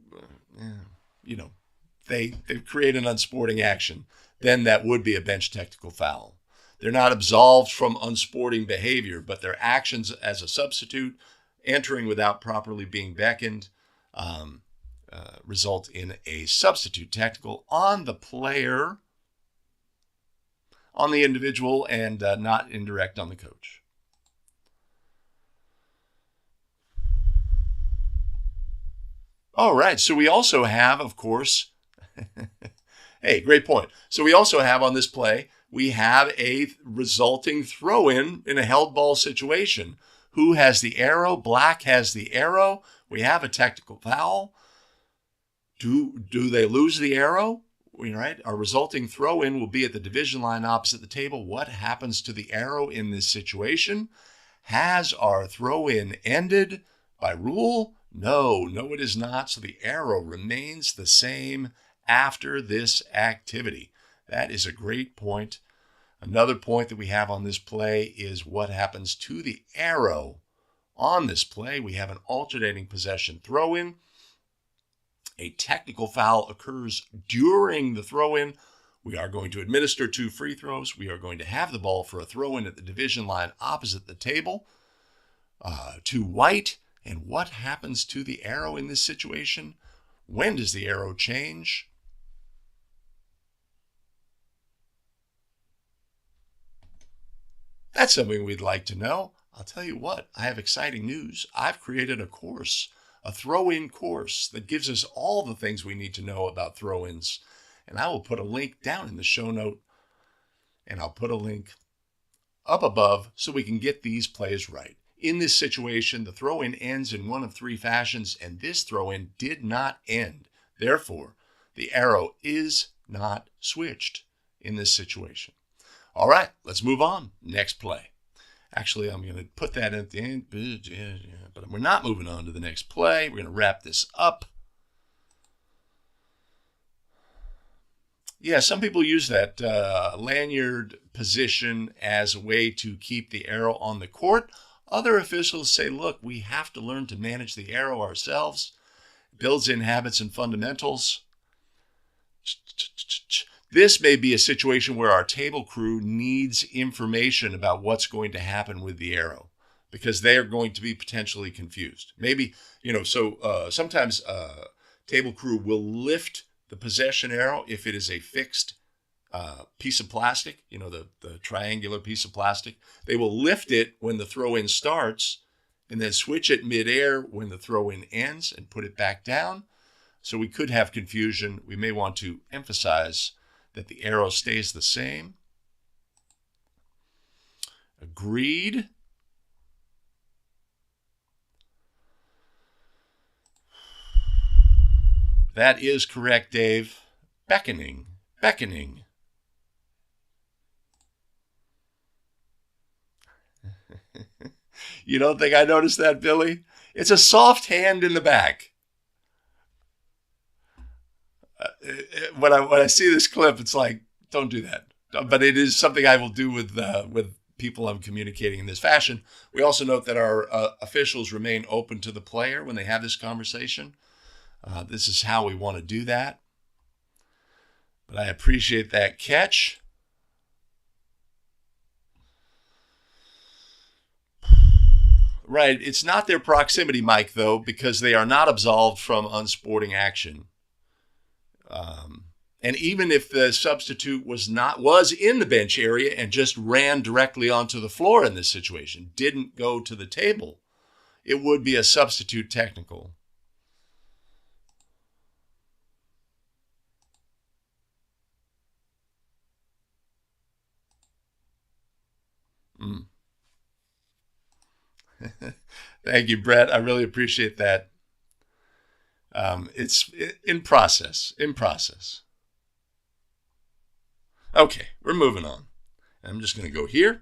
A: they create an unsporting action, then that would be a bench technical foul. They're not absolved from unsporting behavior, but their actions as a substitute, entering without properly being beckoned, result in a substitute technical on the player, on the individual, and not indirect on the coach. All right, so we also have, of course, hey, great point. So we also have on this play, we have a resulting throw-in a held ball situation. Who has the arrow? Black has the arrow. We have a technical foul. Do they lose the arrow? Right? Our resulting throw-in will be at the division line opposite the table. What happens to the arrow in this situation? Has our throw-in ended by rule? No, it is not. So the arrow remains the same after this activity. That is a great point. Another point that we have on this play is what happens to the arrow on this play. We have an alternating possession throw-in. A technical foul occurs during the throw-in. We are going to administer 2 free throws. We are going to have the ball for a throw-in at the division line opposite the table. To white. And what happens to the arrow in this situation? When does the arrow change? That's something we'd like to know. I'll tell you what, I have exciting news. I've created a course, a throw-in course that gives us all the things we need to know about throw-ins. And I will put a link down in the show note, and I'll put a link up above so we can get these plays right. In this situation, the throw-in ends in one of 3 fashions, and this throw-in did not end. Therefore, the arrow is not switched in this situation. All right, let's move on. Next play. Actually, I'm going to put that at the end, but we're not moving on to the next play. We're going to wrap this up. Yeah, some people use that lanyard position as a way to keep the arrow on the court. Other officials say, look, we have to learn to manage the arrow ourselves. Builds in habits and fundamentals. This may be a situation where our table crew needs information about what's going to happen with the arrow, because they are going to be potentially confused. Maybe, sometimes table crew will lift the possession arrow if it is a fixed piece of plastic, the triangular piece of plastic. They will lift it when the throw-in starts and then switch it midair when the throw-in ends and put it back down. So we could have confusion. We may want to emphasize that the arrow stays the same. Agreed. That is correct, Dave. Beckoning. You don't think I noticed that, Billy? It's a soft hand in the back. When I see this clip, it's like, don't do that. But it is something I will do with people I'm communicating in this fashion. We also note that our officials remain open to the player when they have this conversation. This is how we want to do that. But I appreciate that catch. Right. It's not their proximity, Mike, though, because they are not absolved from unsporting action. And even if the substitute was in the bench area and just ran directly onto the floor in this situation, didn't go to the table, it would be a substitute technical. Thank you, Brett. I really appreciate that. It's in process. Okay, we're moving on. I'm just going to go here.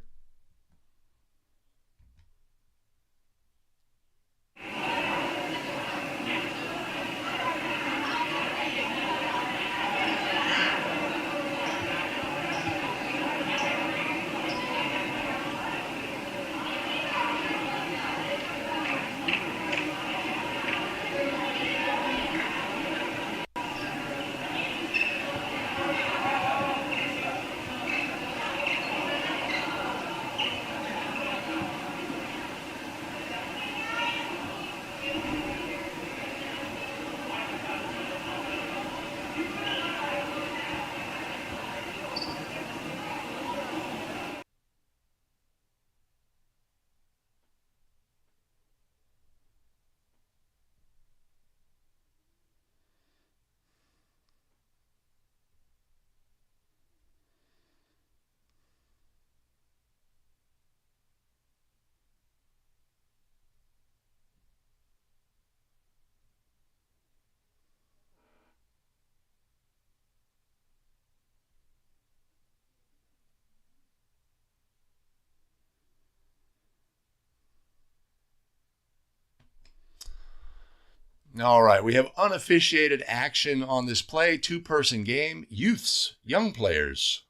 A: All right, we have unofficiated action on this play, two-person game, youths, young players.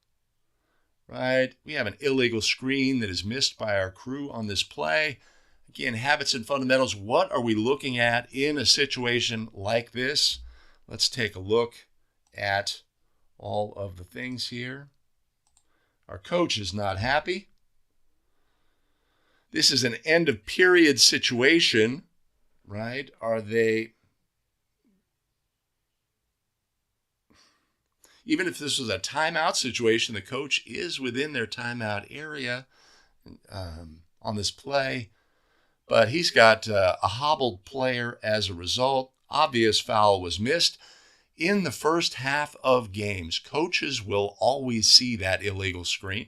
A: Right, we have an illegal screen that is missed by our crew on this play. Again, habits and fundamentals, what are we looking at in a situation like this? Let's take a look at all of the things here. Our coach is not happy. This is an end of period situation, right? Even if this was a timeout situation, the coach is within their timeout area on this play, but he's got a hobbled player as a result. Obvious foul was missed. In the first half of games, coaches will always see that illegal screen,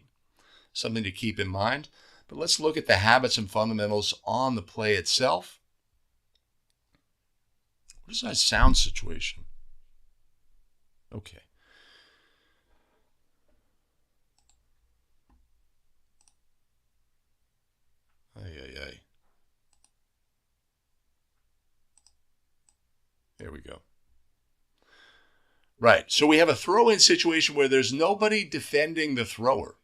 A: something to keep in mind. But let's look at the habits and fundamentals on the play itself. What is that sound situation? Okay. There we go. Right, so we have a throw-in situation where there's nobody defending the thrower,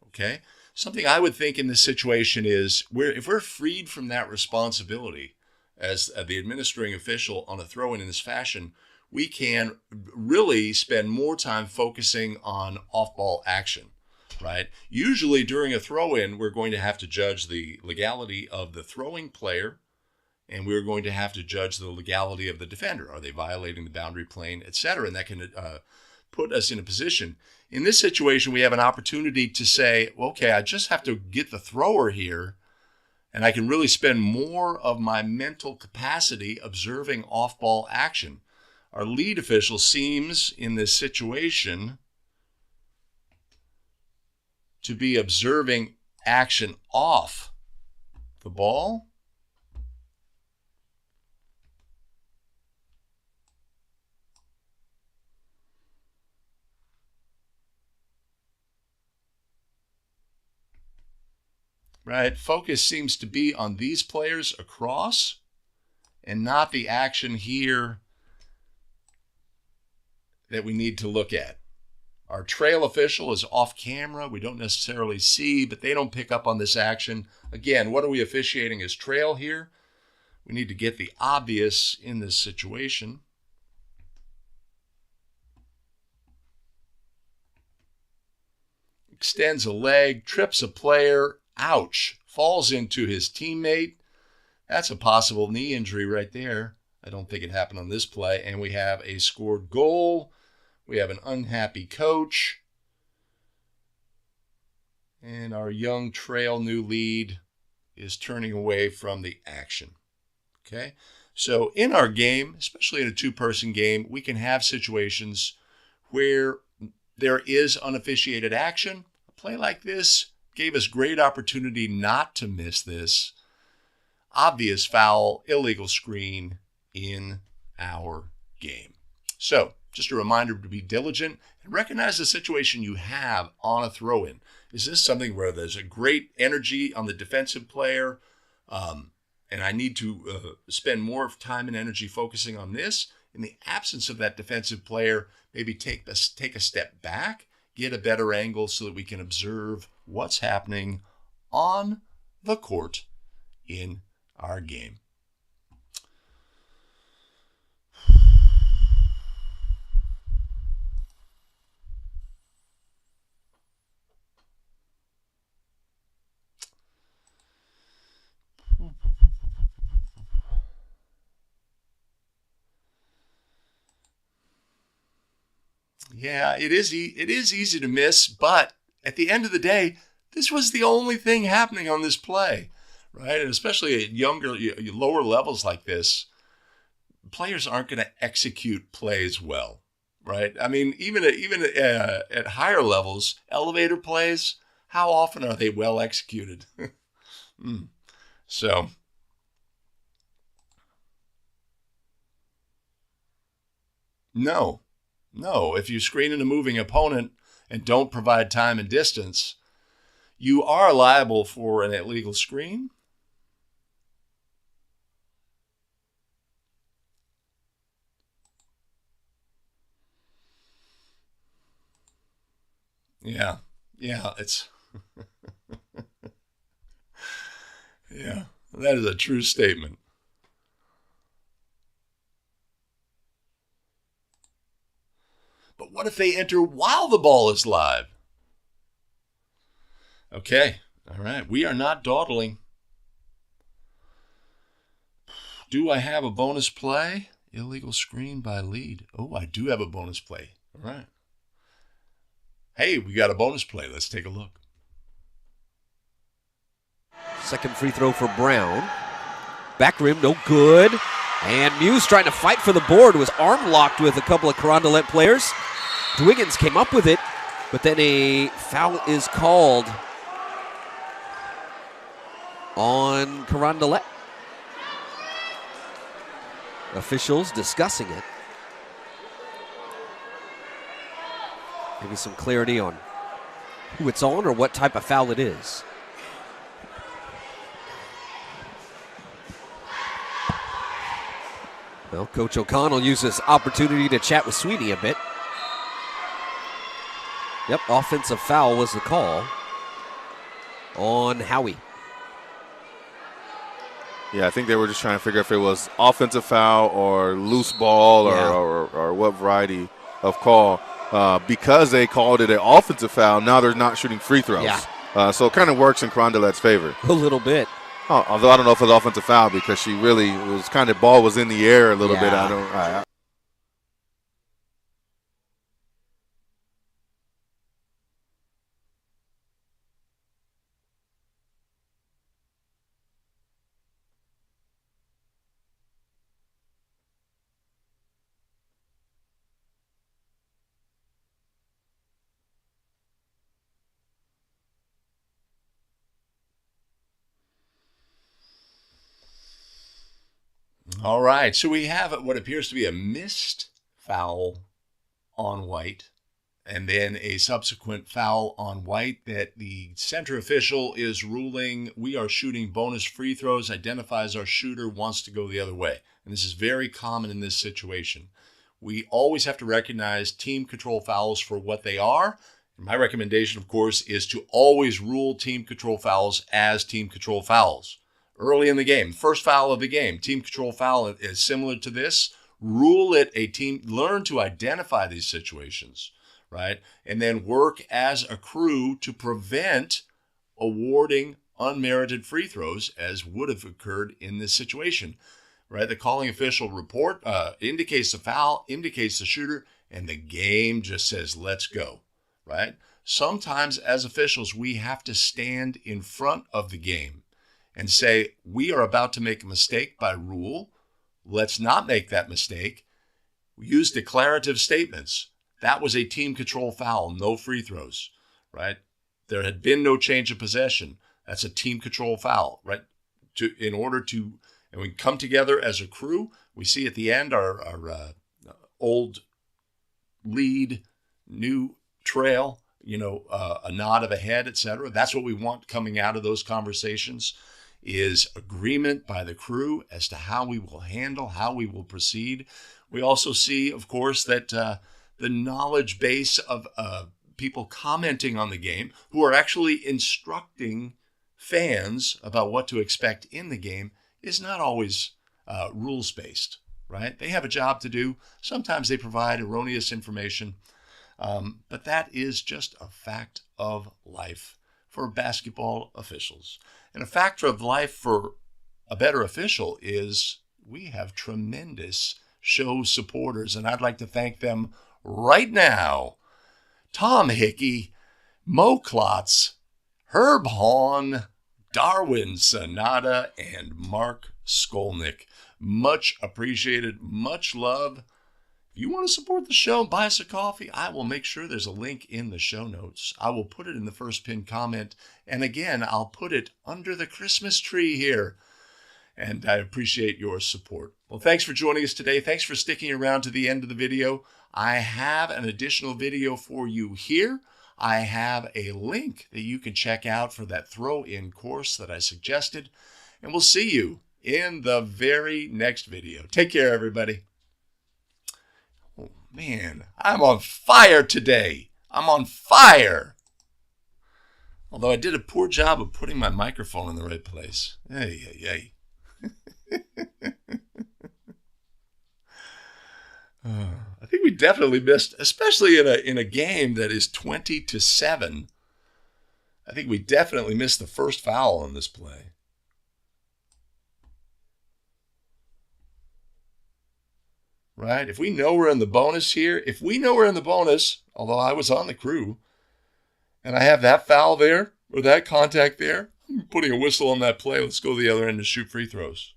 A: okay? Something I would think in this situation is, if we're freed from that responsibility as the administering official on a throw-in this fashion, we can really spend more time focusing on off-ball action, right? Usually during a throw-in, we're going to have to judge the legality of the throwing player, and we're going to have to judge the legality of the defender. Are they violating the boundary plane, etc.? And that can put us in a position. In this situation, we have an opportunity to say, okay, I just have to get the thrower here, and I can really spend more of my mental capacity observing off-ball action. Our lead official seems, in this situation, to be observing action off the ball. Right? Focus seems to be on these players across and not the action here that we need to look at. Our trail official is off camera. We don't necessarily see, but they don't pick up on this action. Again, what are we officiating as trail here? We need to get the obvious in this situation. Extends a leg, trips a player. Ouch. Falls into his teammate. That's a possible knee injury right there. I don't think it happened on this play. And we have a scored goal. We have an unhappy coach. And our young trail new lead is turning away from the action. Okay? So in our game, especially in a two-person game, we can have situations where there is unofficiated action. A play like this gave us great opportunity not to miss this obvious foul, illegal screen in our game. So, just a reminder to be diligent and recognize the situation you have on a throw-in. Is this something where there's a great energy on the defensive player, and I need to spend more time and energy focusing on this? In the absence of that defensive player, maybe take a step back, get a better angle so that we can observe what's happening on the court in our game. Yeah, it is easy to miss, but at the end of the day, this was the only thing happening on this play, right? And especially at younger, lower levels like this, players aren't going to execute plays well, right? I mean, even at higher levels, elevator plays, how often are they well executed? So, no. If you screen in a moving opponent and don't provide time and distance, you are liable for an illegal screen. Yeah, it's yeah, that is a true statement. But what if they enter while the ball is live? Okay, all right, we are not dawdling. Do I have a bonus play? Illegal screen by lead. Oh, I do have a bonus play. All right. Hey, we got a bonus play. Let's take a look.
D: Second free throw for Brown. Back rim, no good. And Muse trying to fight for the board, was arm locked with a couple of Carondelet players. Dwiggins came up with it, but then a foul is called on Carondelet. Officials discussing it. Maybe some clarity on who it's on or what type of foul it is. Well, Coach O'Connell used this opportunity to chat with Sweeney a bit. Yep, offensive foul was the call on Howie.
E: Yeah, I think they were just trying to figure if it was offensive foul or loose ball or what variety of call. Because they called it an offensive foul, now they're not shooting free throws.
D: Yeah.
E: So it kind of works in Carondelet's favor.
D: A little bit.
E: Although I don't know if it was offensive foul because she really was kind of ball was in the air a little bit.
A: All right, so we have what appears to be a missed foul on White, and then a subsequent foul on White that the center official is ruling we are shooting bonus free throws, identifies our shooter, wants to go the other way. And this is very common in this situation. We always have to recognize team control fouls for what they are. And my recommendation, of course, is to always rule team control fouls as team control fouls. Early in the game, first foul of the game, team control foul is similar to this. Rule it a team, learn to identify these situations, right? And then work as a crew to prevent awarding unmerited free throws as would have occurred in this situation, right? The calling official report indicates the foul, indicates the shooter, and the game just says, let's go, right? Sometimes as officials, we have to stand in front of the game and say, we are about to make a mistake by rule. Let's not make that mistake. We use declarative statements. That was a team control foul, no free throws, right? There had been no change of possession. That's a team control foul, right? And we come together as a crew. We see at the end our old lead, new trail, a nod of a head, etc. That's what we want coming out of those conversations. Is agreement by the crew as to how we will handle, how we will proceed. We also see, of course, that the knowledge base of people commenting on the game who are actually instructing fans about what to expect in the game is not always rules-based, right? They have a job to do. Sometimes they provide erroneous information, but that is just a fact of life for basketball officials. And a factor of life for a better official is we have tremendous show supporters, and I'd like to thank them right now. Tom Hickey, Mo Klotz, Herb Hahn, Darwin Sonata, and Mark Skolnick. Much appreciated, much love. If you want to support the show and buy us a coffee, I will make sure there's a link in the show notes. I will put it in the first pinned comment. And again, I'll put it under the Christmas tree here. And I appreciate your support. Well, thanks for joining us today. Thanks for sticking around to the end of the video. I have an additional video for you here. I have a link that you can check out for that throw-in course that I suggested. And we'll see you in the very next video. Take care, everybody. Oh, man, I'm on fire today. I'm on fire. Although I did a poor job of putting my microphone in the right place. Hey. I think we definitely missed, especially in a game that is 20-7. I think we definitely missed the first foul on this play. Right? If we know we're in the bonus here, although I was on the crew, and I have that foul there, or that contact there, I'm putting a whistle on that play. Let's go to the other end and shoot free throws.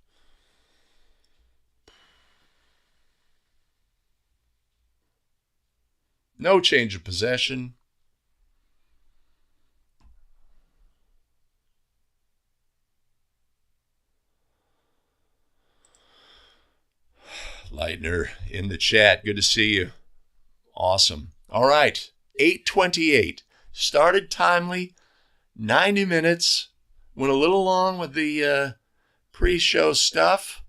A: No change of possession. Leitner in the chat. Good to see you. Awesome. All right. 8:28. Started timely. 90 minutes. Went a little long with the pre-show stuff.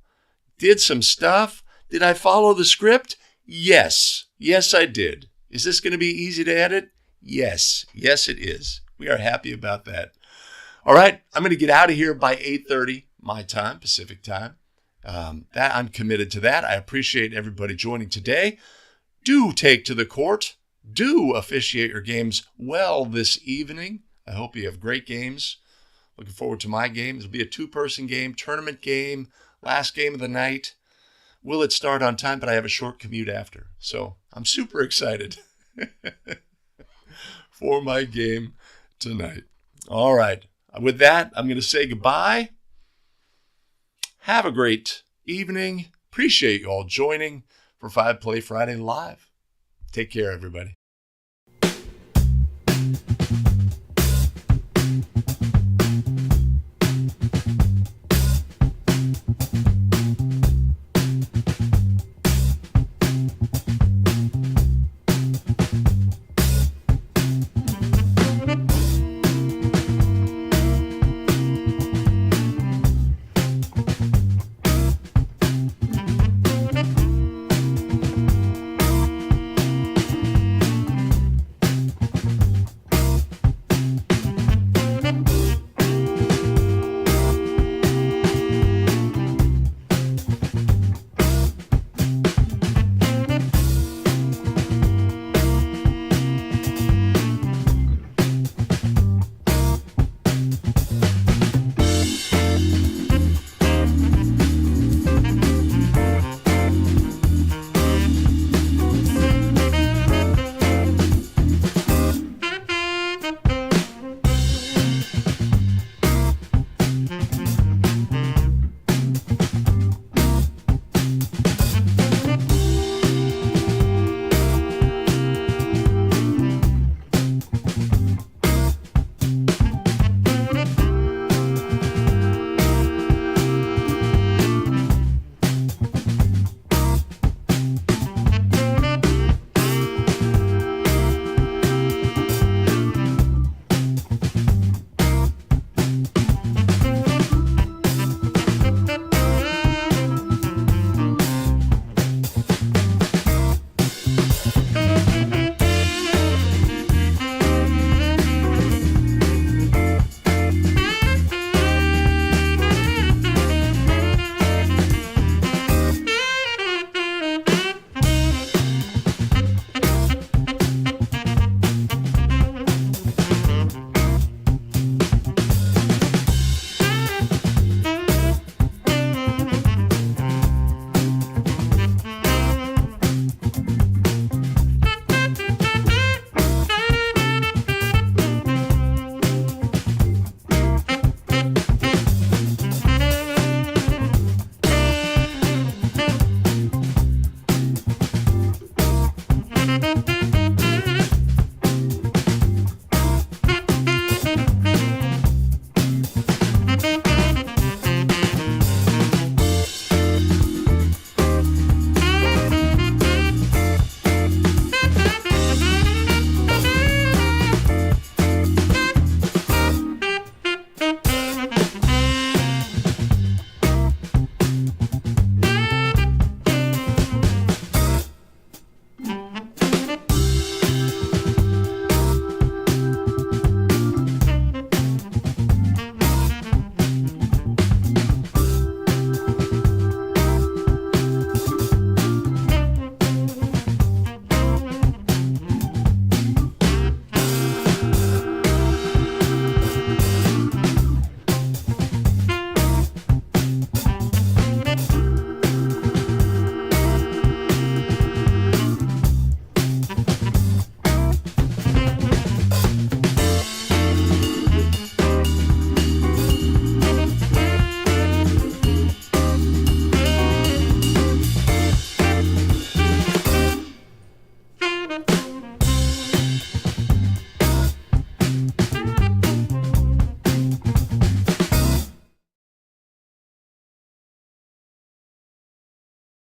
A: Did some stuff. Did I follow the script? Yes. Yes, I did. Is this going to be easy to edit? Yes. Yes, it is. We are happy about that. All right. I'm going to get out of here by 8:30. my time, Pacific time. That I'm committed to that. I appreciate everybody joining today. Do take to the court. Do officiate your games well this evening. I hope you have great games. Looking forward to my game. It'll be a 2-person game, tournament game, last game of the night. Will it start on time? But I have a short commute after. So I'm super excited for my game tonight. All right. With that, I'm going to say goodbye. Have a great evening. Appreciate you all joining for 5 Play Friday Live. Take care, everybody.